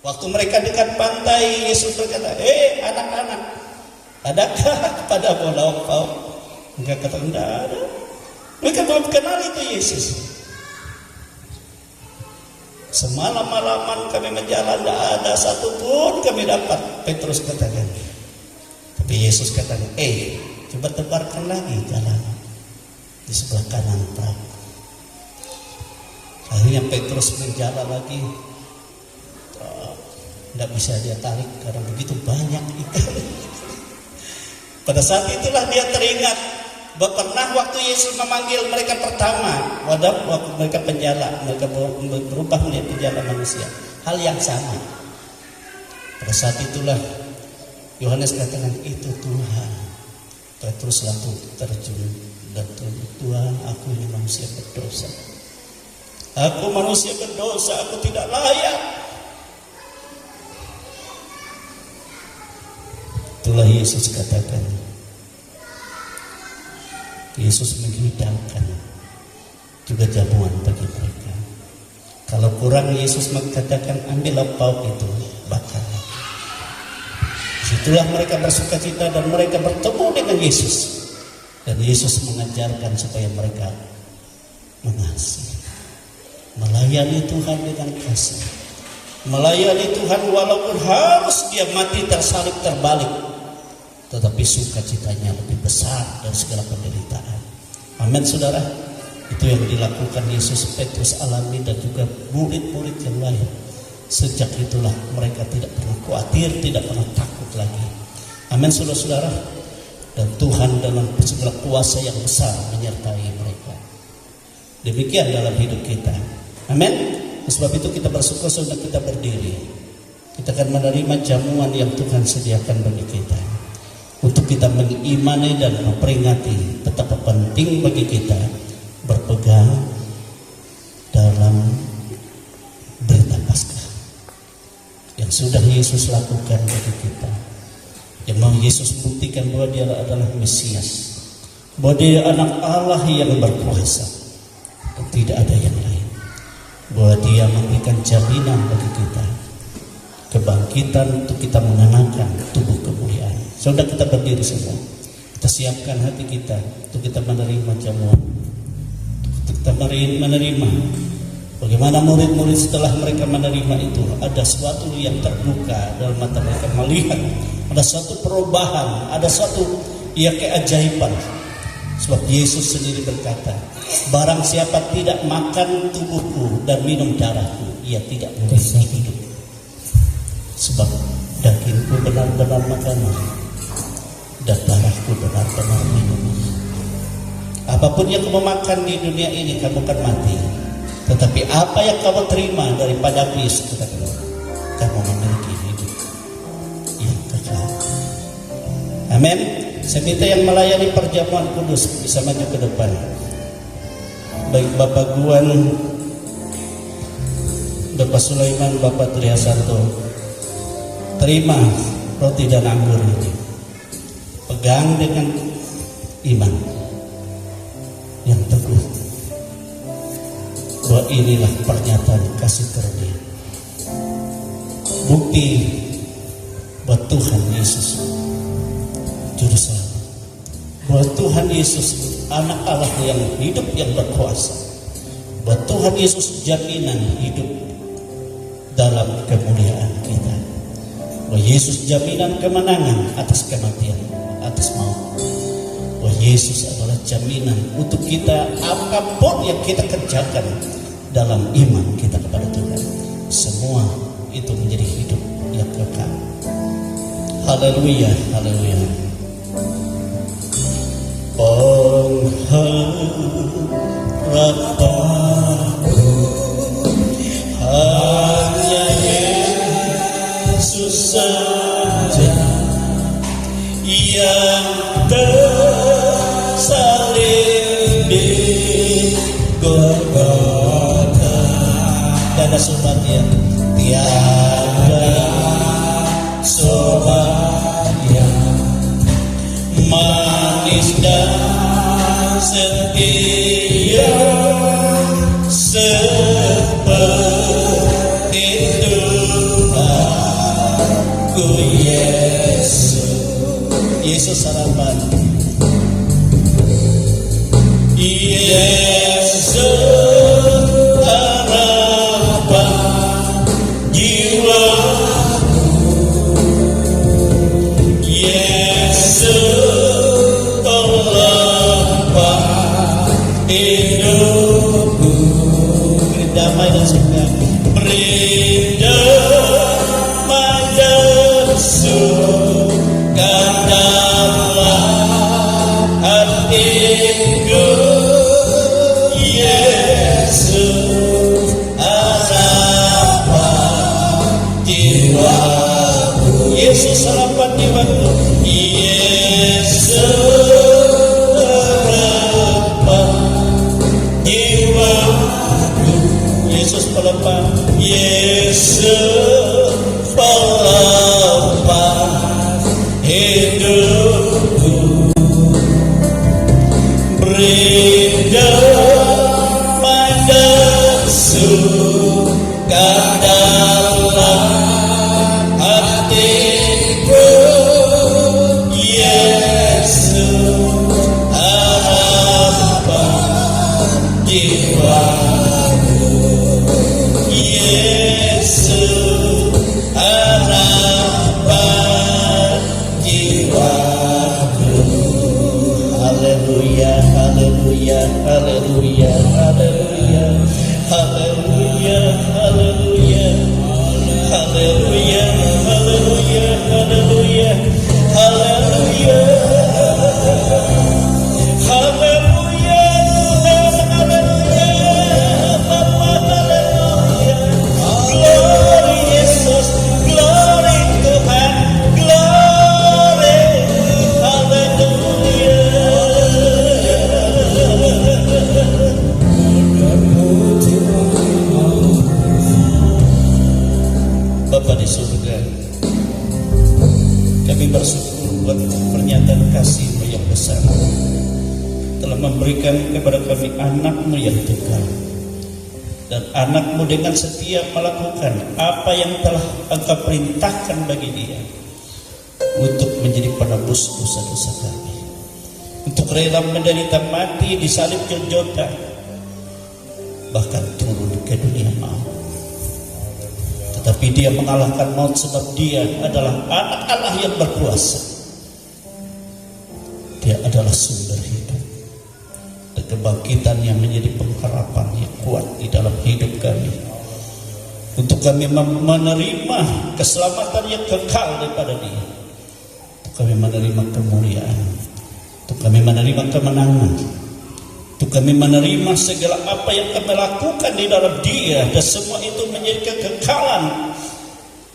Speaker 4: Waktu mereka dekat pantai, Yesus berkata, anak-anak, adakah pada lauk-lauk? Mereka kata, tidak ada. Mereka belum kenal itu Yesus. Semalam-malaman kami menjalan, tidak ada satupun kami dapat. Petrus katakan. Tapi Yesus katakan, coba tebarkan lagi jalan di sebelah kanan perahu. Akhirnya Petrus menjalan lagi. Tidak bisa dia tarik karena begitu banyak ikan. Pada saat itulah dia teringat bahwa pernah waktu Yesus memanggil mereka pertama, waktu mereka penjala, mereka berubah menjadi penjala manusia. Hal yang sama. Pada saat itulah Yohanes katakan, itu Tuhan. Petrus langsung terjun dan Tuhan, aku ini manusia berdosa. Aku manusia berdosa, aku tidak layak. Itulah Yesus katakan. Yesus menghidangkan juga jamuan bagi mereka. Kalau kurang, Yesus mengatakan, ambillah pauk itu, bakar. Situ Itulah mereka bersukacita dan mereka bertemu dengan Yesus. Dan Yesus mengajarkan supaya mereka mengasihi, melayani Tuhan dengan kasih, melayani Tuhan walaupun harus dia mati tersalib terbalik, tetapi sukacitanya lebih besar dari segala penderitaan. Amin saudara. Itu yang dilakukan Yesus, Petrus alami, dan juga murid-murid yang lain. Sejak itulah mereka tidak pernah khawatir, tidak pernah takut lagi. Amin saudara-saudara. Dan Tuhan dalam segala kuasa yang besar menyertai mereka. Demikian dalam hidup kita. Amin. Sebab itu kita bersyukur saudara, kita berdiri. Kita akan menerima jamuan yang Tuhan sediakan bagi kita, untuk kita mengimani dan memperingati betapa penting bagi kita berpegang dalam berita Paskah yang sudah Yesus lakukan bagi kita, yang mau Yesus buktikan bahwa dia adalah Mesias, bahwa dia anak Allah yang berkuasa dan tidak ada yang lain, bahwa dia memberikan jaminan bagi kita kebangkitan untuk kita mengenakan tubuh kemuliaan. Saudara, kita berdiri semua, kita siapkan hati kita untuk kita menerima jamuan, untuk kita menerima bagaimana murid-murid setelah mereka menerima itu, ada sesuatu yang terbuka dalam mata mereka, melihat ada suatu perubahan, ada suatu keajaiban. Sebab Yesus sendiri berkata, barang siapa tidak makan tubuhku dan minum darahku, ia tidak memiliki hidup. Sebab dagingku benar-benar makanan dan darahku benar-benar minuman. Apapun yang kamu makan di dunia ini, kamu akan mati. Tetapi apa yang kamu terima daripada Yesus, kamu memiliki hidup yang kekal. Amin. Saya minta yang melayani perjamuan kudus bisa maju ke depan. Baik Bapak Guan, Bapak Sulaiman, Bapak Triasanto, terima roti dan anggur ini. Pegang dengan iman yang teguh bahwa inilah pernyataan kasih karunia, bukti bahwa Tuhan Yesus Juru Selamat, bahwa Tuhan Yesus anak Allah yang hidup, yang berkuasa, bahwa Tuhan Yesus jaminan hidup dalam kemuliaan kita, bahwa Yesus jaminan kemenangan atas kematian, atas maut, bahwa Yesus adalah jaminan untuk kita apapun yang kita kerjakan dalam iman kita kepada Tuhan, semua itu menjadi hidup yang kekal. Haleluya, haleluya. Pengharapanku hanya Yesus saja yang tersalib di Golgota. Dan ada sobatnya, tiada sobat yang manis dan setia seperti Tuhanku Yesus. Yesus harapan, Yesus harapan jiwaku, Yesus pelapang hidupku. Beri damai dan suka, beri damai dan suka dalam hatiku, Yesus harapan jiwaku, Yesus harapan jiwaku, Yesus harapan jiwaku, Yesus pelapang, Yesus pelapang hidupku. Beri damai dan suka dalam hatiku, haleluya, haleluya, haleluya, haleluya, haleluya, haleluya, haleluya, Bapa, haleluya, glory Yesus, glory Tuhan, glory, haleluya. Bapa di surga, kami bersyukur buat pernyataan kasih-Mu yang besar, telah memberikan kepada kami anak-Mu yang tunggal, dan anak-Mu dengan setia melakukan apa yang telah Engkau perintahkan bagi dia, untuk menjadi penebus dosa-dosa kami, untuk rela menderita mati di salib Golgota, bahkan turun ke dunia maut. Tetapi dia mengalahkan maut sebab dia adalah anak Allah yang berkuasa. Dia adalah sumber hidup dan kebangkitan yang menjadi pengharapan yang kuat di dalam hidup kami, untuk kami menerima keselamatan yang kekal daripada dia, untuk kami menerima kemuliaan, untuk kami menerima kemenangan, untuk kami menerima segala apa yang kami lakukan di dalam dia, dan semua itu menjadi kekekalan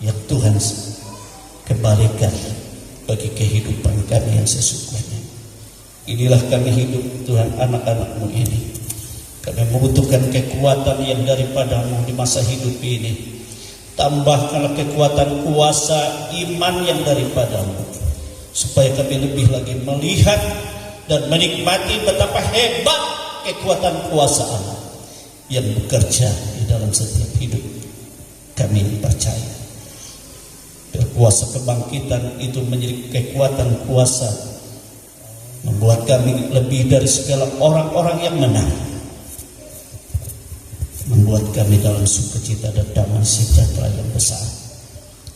Speaker 4: yang Tuhan kembalikan bagi kehidupan kami yang sesungguhnya. Inilah kami hidup Tuhan, anak-anak-Mu ini. Kami membutuhkan kekuatan yang daripada-Mu di masa hidup ini. Tambahkanlah kekuatan kuasa iman yang daripada-Mu, supaya kami lebih lagi melihat dan menikmati betapa hebat kekuatan kuasa Allah yang bekerja di dalam setiap hidup kami percaya. Kuasa kebangkitan itu menjadi kekuatan kuasa, membuat kami lebih dari segala orang-orang yang menang, membuat kami dalam sukacita dan damai sejahtera yang besar.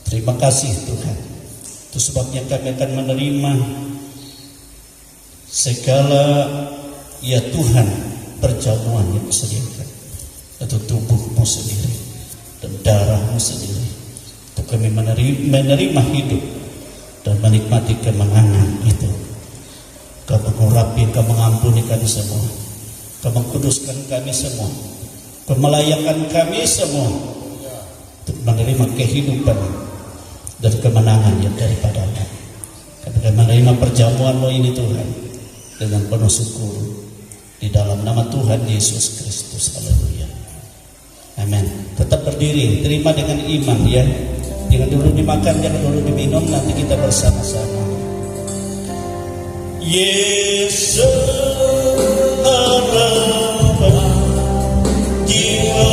Speaker 4: Terima kasih Tuhan. Itu sebabnya kami akan menerima segala, ya Tuhan, perjamuan yang disediakan, atau tubuh-Mu sendiri dan darah-Mu sendiri, untuk kami menerima hidup dan menikmati kemenangan itu. Kau mengurapi, Kau mengampuni kami semua, Kau mengkuduskan kami semua, Kau melayakkan kami semua untuk menerima kehidupan dan kemenangan yang daripada-Mu. Kami akan menerima perjamuan-Mu ini Tuhan dengan penuh syukur di dalam nama Tuhan Yesus Kristus. Haleluya. Amin. Tetap berdiri, terima dengan iman ya. Jangan dulu dimakan, jangan dulu diminum, nanti kita bersama-sama. Yesus harapan jiwa,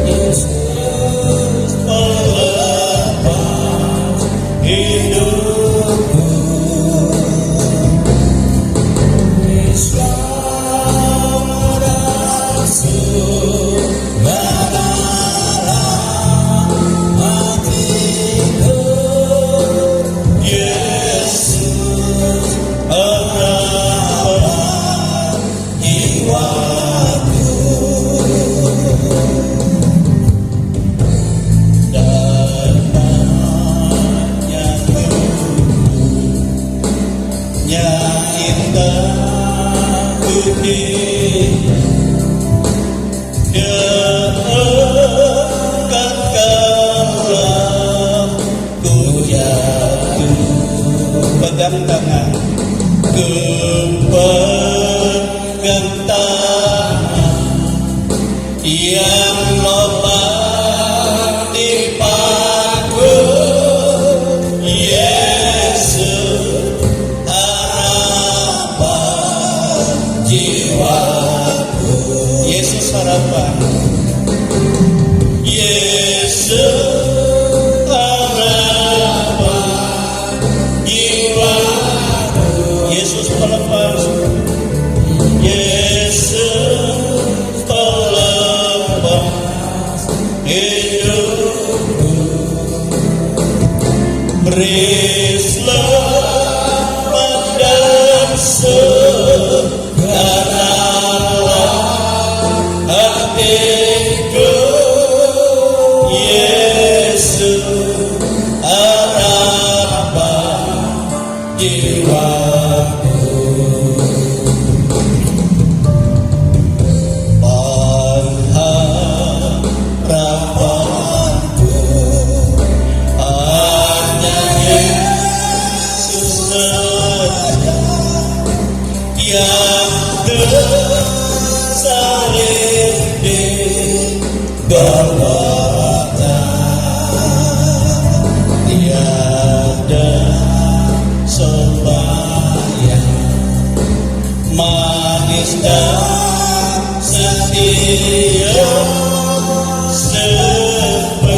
Speaker 4: Yesus harapan hidupku, pegang tangan, pegang tangan yang lompat di paku. Yesus harapan jiwaku, Yesus harapan, Yesus Yesus pelepas, Yesus pelepas Golgota, tiada sembahyang manis dan setia seperti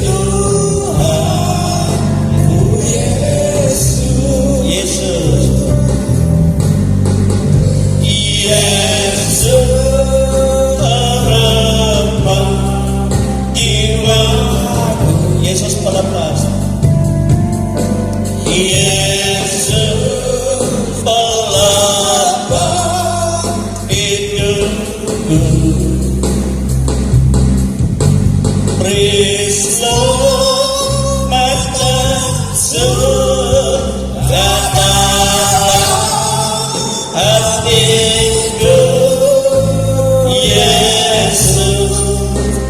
Speaker 4: Tuhanku Yesus. Yesus harapan jiwaku. Yesus pelepas. Yesus pelepas hidupku. Praise Lord, Master, hatiku. Yesus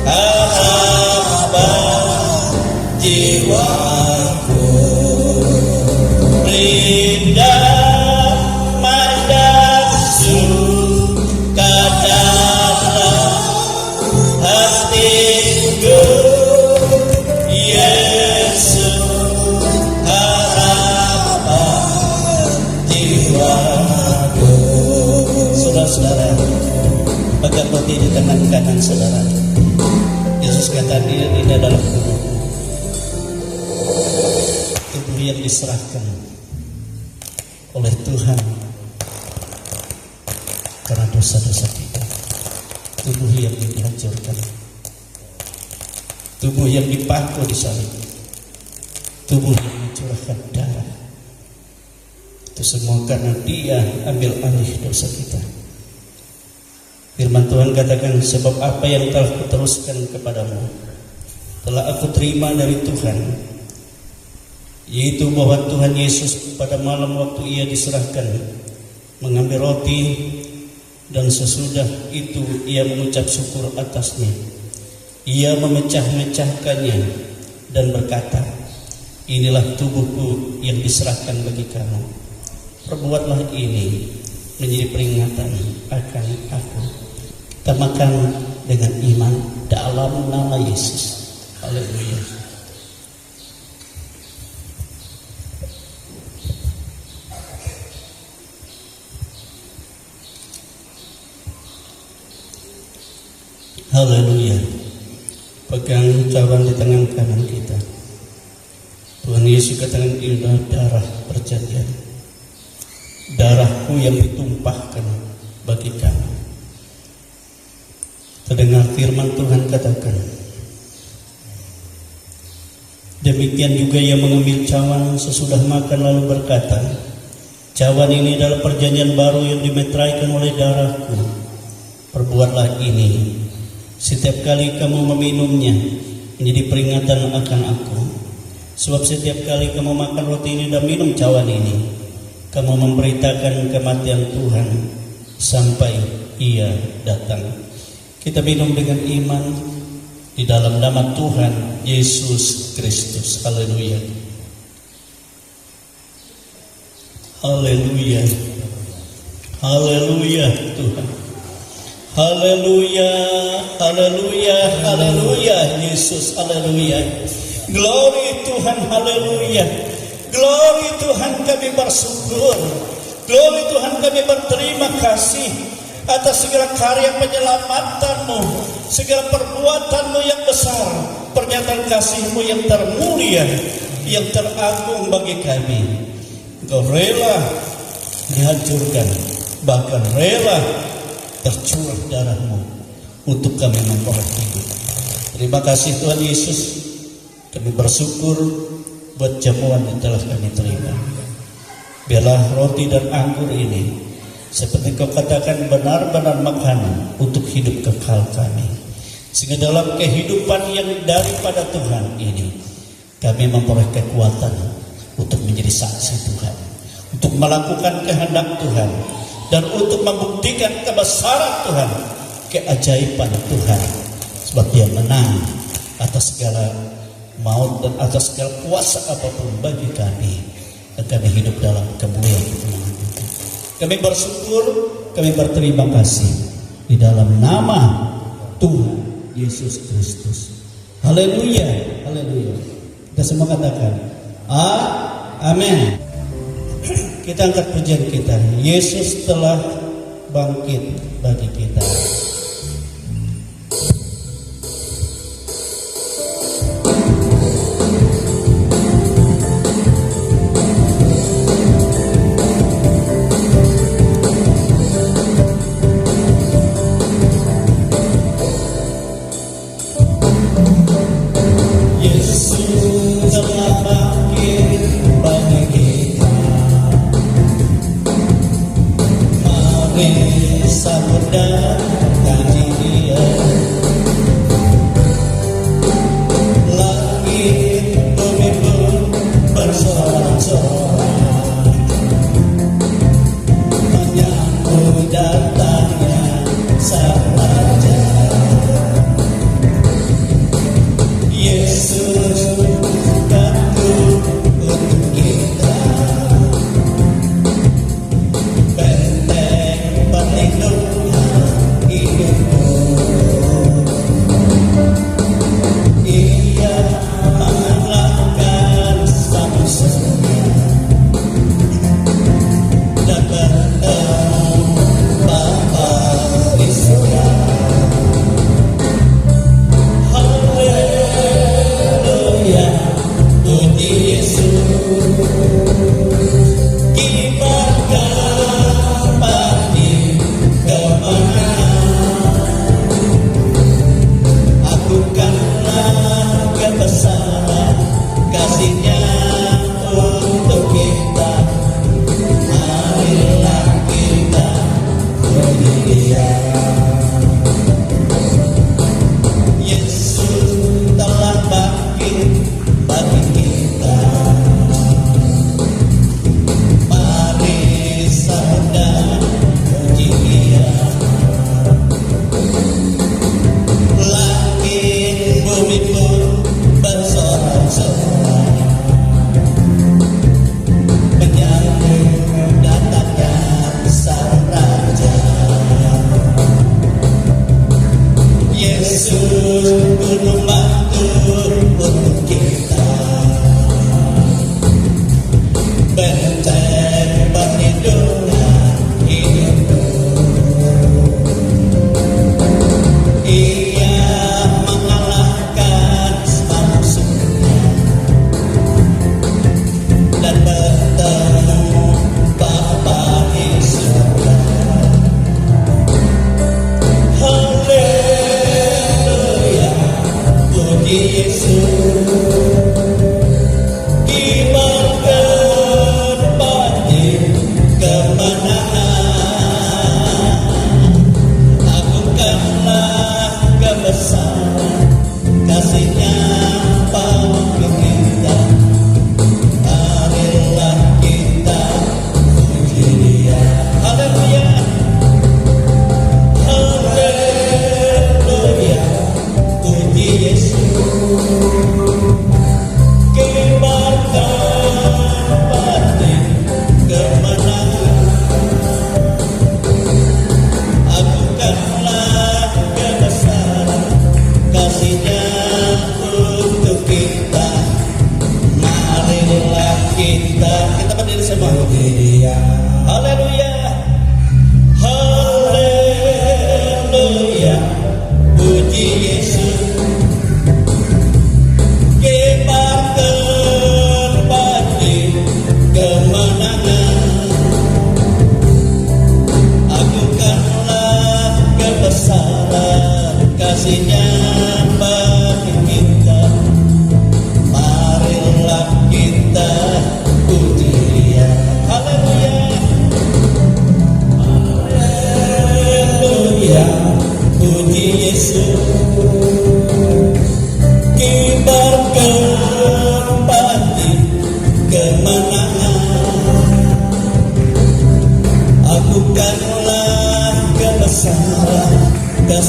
Speaker 4: harapan jiwaku. Rindah madasu kadalam hatiku. Yesus harapan jiwaku. Saudara-saudara, pegang roti di tangan kanan saudara. Yesus kata, ini adalah tubuh yang diserahkan oleh Tuhan karena dosa-dosa kita. Tubuh yang dihancurkan, tubuh yang dipaku di salib, tubuh yang mencurahkan darah. Itu semua karena Dia ambil alih dosa kita. Firman Tuhan katakan, sebab apa yang telah kuteruskan kepadamu telah aku terima dari Tuhan, yaitu bahwa Tuhan Yesus pada malam waktu Ia diserahkan mengambil roti, dan sesudah itu Ia mengucap syukur atasnya. Ia memecah-mecahkannya dan berkata, inilah tubuhku yang diserahkan bagi kamu. Perbuatlah ini menjadi peringatan akan aku. Kita makan dengan iman dalam nama Yesus. Haleluya. Haleluya. Pegang cawan di tangan kanan kita. Tuhan Yesus katakan, inilah darah perjanjian, darahku yang ditumpahkan bagi kamu. Terdengar firman Tuhan katakan, demikian juga Ia mengambil cawan sesudah makan lalu berkata, cawan ini adalah perjanjian baru yang dimeteraikan oleh darahku. Perbuatlah ini setiap kali kamu meminumnya menjadi peringatan akan aku. Sebab setiap kali kamu makan roti ini dan minum cawan ini, kamu memberitakan kematian Tuhan sampai Ia datang. Kita minum dengan iman di dalam nama Tuhan Yesus Kristus. Haleluya. Haleluya. Haleluya Tuhan. Haleluya. Haleluya. Haleluya Yesus. Haleluya. Glory Tuhan. Haleluya. Glory Tuhan, kami bersyukur. Glory Tuhan, kami berterima kasih atas segala karya penyelamatanmu, segala perbuatanmu yang besar, pernyataan kasihmu yang termulia, yang teragung bagi kami. Engkau rela dihancurkan, bahkan rela tercurah darahmu untuk kami memperoleh hidup. Terima kasih Tuhan Yesus. Kami bersyukur buat jamuan yang telah kami terima. Biarlah roti dan anggur ini, seperti kau katakan, benar-benar makanan untuk hidup kekal kami. Sehingga dalam kehidupan yang daripada Tuhan ini, kami memperoleh kekuatan untuk menjadi saksi Tuhan, untuk melakukan kehendak Tuhan, dan untuk membuktikan kebesaran Tuhan, keajaiban Tuhan. Sebab Dia menang atas segala maut dan atas segala kuasa apapun bagi kami, dan kami hidup dalam kemuliaan kemenangan. Kami bersyukur, kami berterima kasih di dalam nama Tuhan Yesus Kristus. Haleluya, haleluya. Kita semua katakan amin. Kita angkat pujian kita. Yesus telah bangkit bagi kita.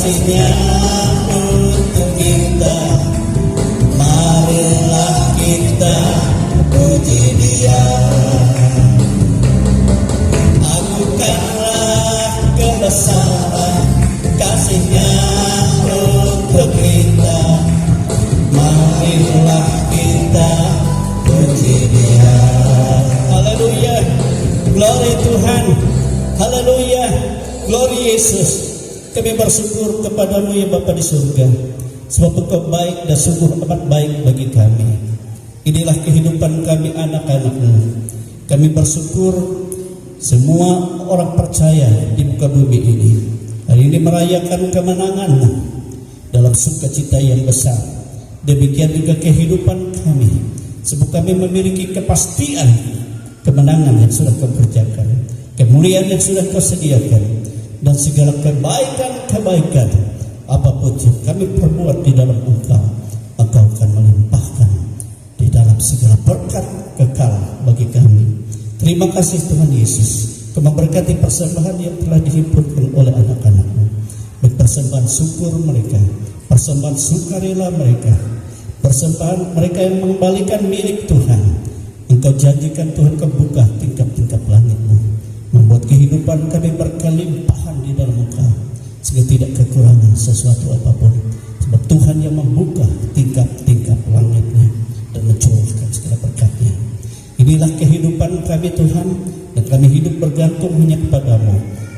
Speaker 5: kasihnya untuk kita. Marilah kita puji Dia. Akukanlah kebesaran kasihnya untuk kita. Marilah kita puji Dia.
Speaker 4: Haleluya. Glory Tuhan. Haleluya. Glory Yesus. Kami bersyukur kepadamu ya Bapa di surga, sebab Engkau baik dan sungguh amat baik bagi kami. Inilah kehidupan kami anak-anak-Mu. Kami bersyukur semua orang percaya di muka bumi ini hari ini merayakan kemenangan-Mu dalam sukacita yang besar. Demikian juga kehidupan kami, sebab kami memiliki kepastian kemenangan yang sudah Kau kerjakan, kemuliaan yang sudah Kau sediakan, dan segala kebaikan-kebaikan apapun yang kami perbuat di dalam Engkau, Engkau akan melimpahkan di dalam segala berkat kekal bagi kami. Terima kasih Tuhan Yesus, Kau memberkati persembahan yang telah dihimpunkan oleh anak-anak-Mu, baik persembahan syukur mereka, persembahan sukarela mereka, persembahan mereka yang mengembalikan milik Tuhan. Engkau janjikan Tuhan, Kau buka tingkap-tingkap langit-Mu, membuat kehidupan kami berkelimpahan di dalam Engkau, sehingga tidak kekurangan sesuatu apapun, sebab Tuhan yang membuka tingkap-tingkap langitnya dan mencurahkan segala berkat-Nya. Inilah kehidupan kami Tuhan, dan kami hidup bergantung hanya kepadamu.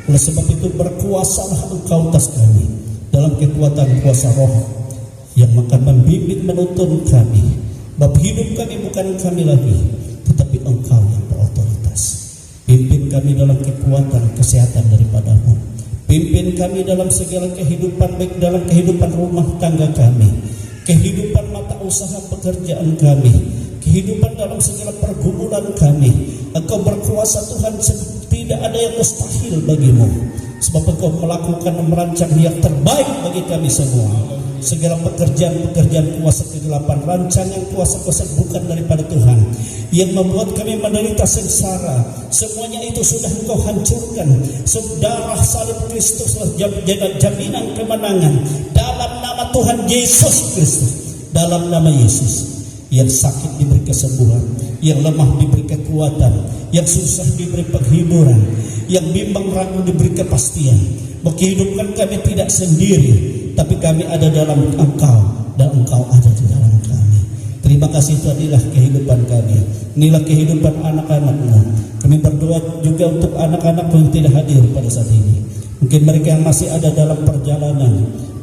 Speaker 4: Oleh sebab itu berkuasalah Engkau atas kami dalam kekuatan kuasa roh yang akan membimbing menuntun kami. Bab hidup kami bukan kami lagi, tetapi Engkau yang berotoritas. Pimpin kami dalam kekuatan kesehatan daripadamu. Pimpin kami dalam segala kehidupan, baik dalam kehidupan rumah tangga kami, kehidupan mata usaha pekerjaan kami, kehidupan dalam segala pergumulan kami. Engkau berkuasa Tuhan, tidak ada yang mustahil bagimu, sebab Engkau melakukan dan merancang yang terbaik bagi kami semua. Segala pekerjaan-pekerjaan kuasa kegelapan, rancangan kuasa-kuasa bukan daripada Tuhan yang membuat kami menderita sengsara, semuanya itu sudah Engkau hancurkan. Darah salib Kristus jaminan kemenangan dalam nama Tuhan Yesus Kristus. Dalam nama Yesus, yang sakit diberi kesembuhan, yang lemah diberi kekuatan, yang susah diberi penghiburan, yang bimbang ragu diberi kepastian. Menghidupkan kami tidak sendiri, tapi kami ada dalam Engkau, dan Engkau ada di dalam kami. Terima kasih Tuhan, inilah kehidupan kami, inilah kehidupan anak-anak-Mu. Kami berdoa juga untuk anak-anak yang tidak hadir pada saat ini. Mungkin mereka yang masih ada dalam perjalanan,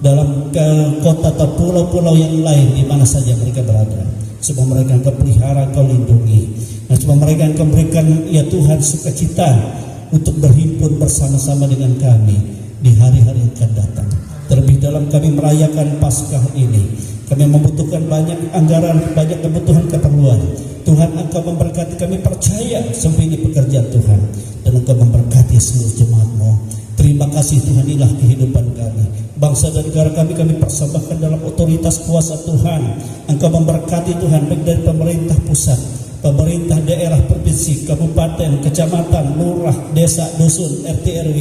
Speaker 4: dalam ke kota atau pulau-pulau yang lain, di mana saja mereka berada. Semua mereka Engkau pelihara, Engkau lindungi. Dan semua mereka Engkau berikan ya Tuhan sukacita untuk berhimpun bersama-sama dengan kami di hari-hari yang akan datang. Terlebih dalam kami merayakan Paskah ini, kami membutuhkan banyak anggaran, banyak kebutuhan keperluan. Tuhan Engkau memberkati, kami percaya semua ini pekerjaan Tuhan, dan Engkau memberkati seluruh jemaat-Mu. Terima kasih Tuhan, inilah kehidupan kami, bangsa dan negara kami persembahkan dalam otoritas kuasa Tuhan. Engkau memberkati Tuhan, baik dari pemerintah pusat, pemerintah daerah, provinsi, kabupaten, kecamatan, lurah, desa, dusun, RT RW,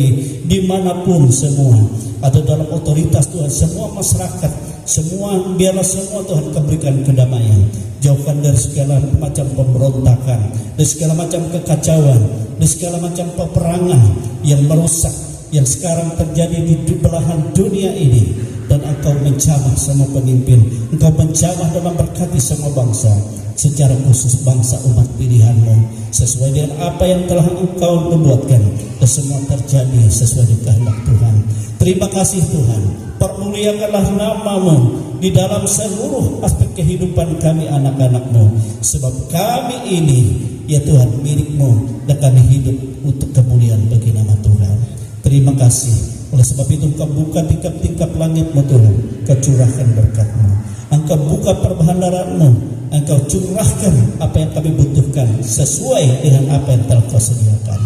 Speaker 4: dimanapun semua ada dalam otoritas Tuhan. Semua masyarakat, semua biarlah semua Tuhan Kau berikan kedamaian. Jauhkan dari segala macam pemberontakan, dari segala macam kekacauan, dari segala macam peperangan yang merusak, yang sekarang terjadi di belahan dunia ini. Dan Engkau menjamah semua pemimpin, Engkau menjamah dan memberkati semua bangsa, secara khusus bangsa umat pilihan-Mu, sesuai dengan apa yang telah Engkau nubuatkan, dan semua terjadi sesuai dengan kehendak Tuhan. Terima kasih Tuhan, permuliakanlah nama-Mu di dalam seluruh aspek kehidupan kami anak-anak-Mu, sebab kami ini ya Tuhan milik-Mu, dan kami hidup untuk kemuliaan bagi nama Tuhan. Terima kasih. Oleh sebab itu Engkau buka tingkap-tingkap langit-Mu Tuhan, Kau curahkan berkat-Mu. Engkau buka perbendaharaan-Mu, Engkau curahkan apa yang kami butuhkan sesuai dengan apa yang telah Kau sediakan.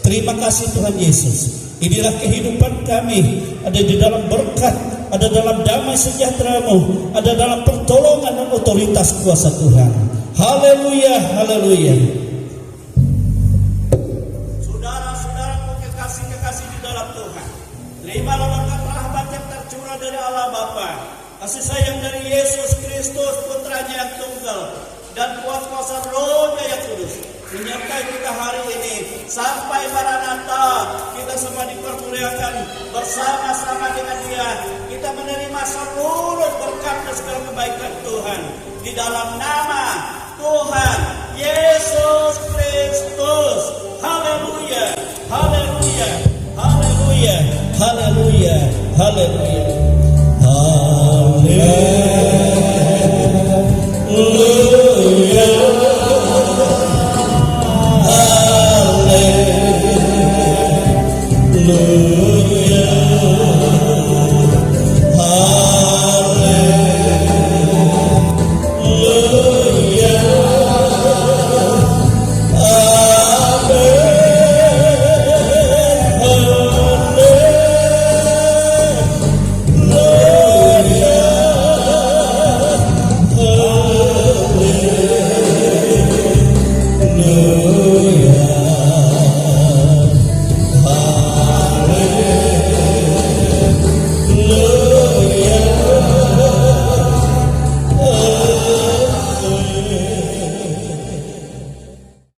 Speaker 4: Terima kasih Tuhan Yesus. Inilah kehidupan kami, ada di dalam berkat, ada dalam damai sejahtera-Mu, ada dalam pertolongan dan otoritas kuasa Tuhan. Haleluya, haleluya. Saudara-saudaraku kekasih-kekasih di dalam Tuhan, terimalah berkat rahmat yang tercurah dari Allah Bapa, kasih sayang dari Yesus Kristus Putranya yang tunggal, dan kuasa Roh-Nya yang kudus menyertai kita hari ini sampai Maranatha. Kita semua dipermuliakan bersama-sama dengan Dia. Kita menerima seluruh atas segala kebaikan Tuhan. Di dalam nama Tuhan Yesus Kristus. Haleluya, haleluya, haleluya, haleluya, haleluya.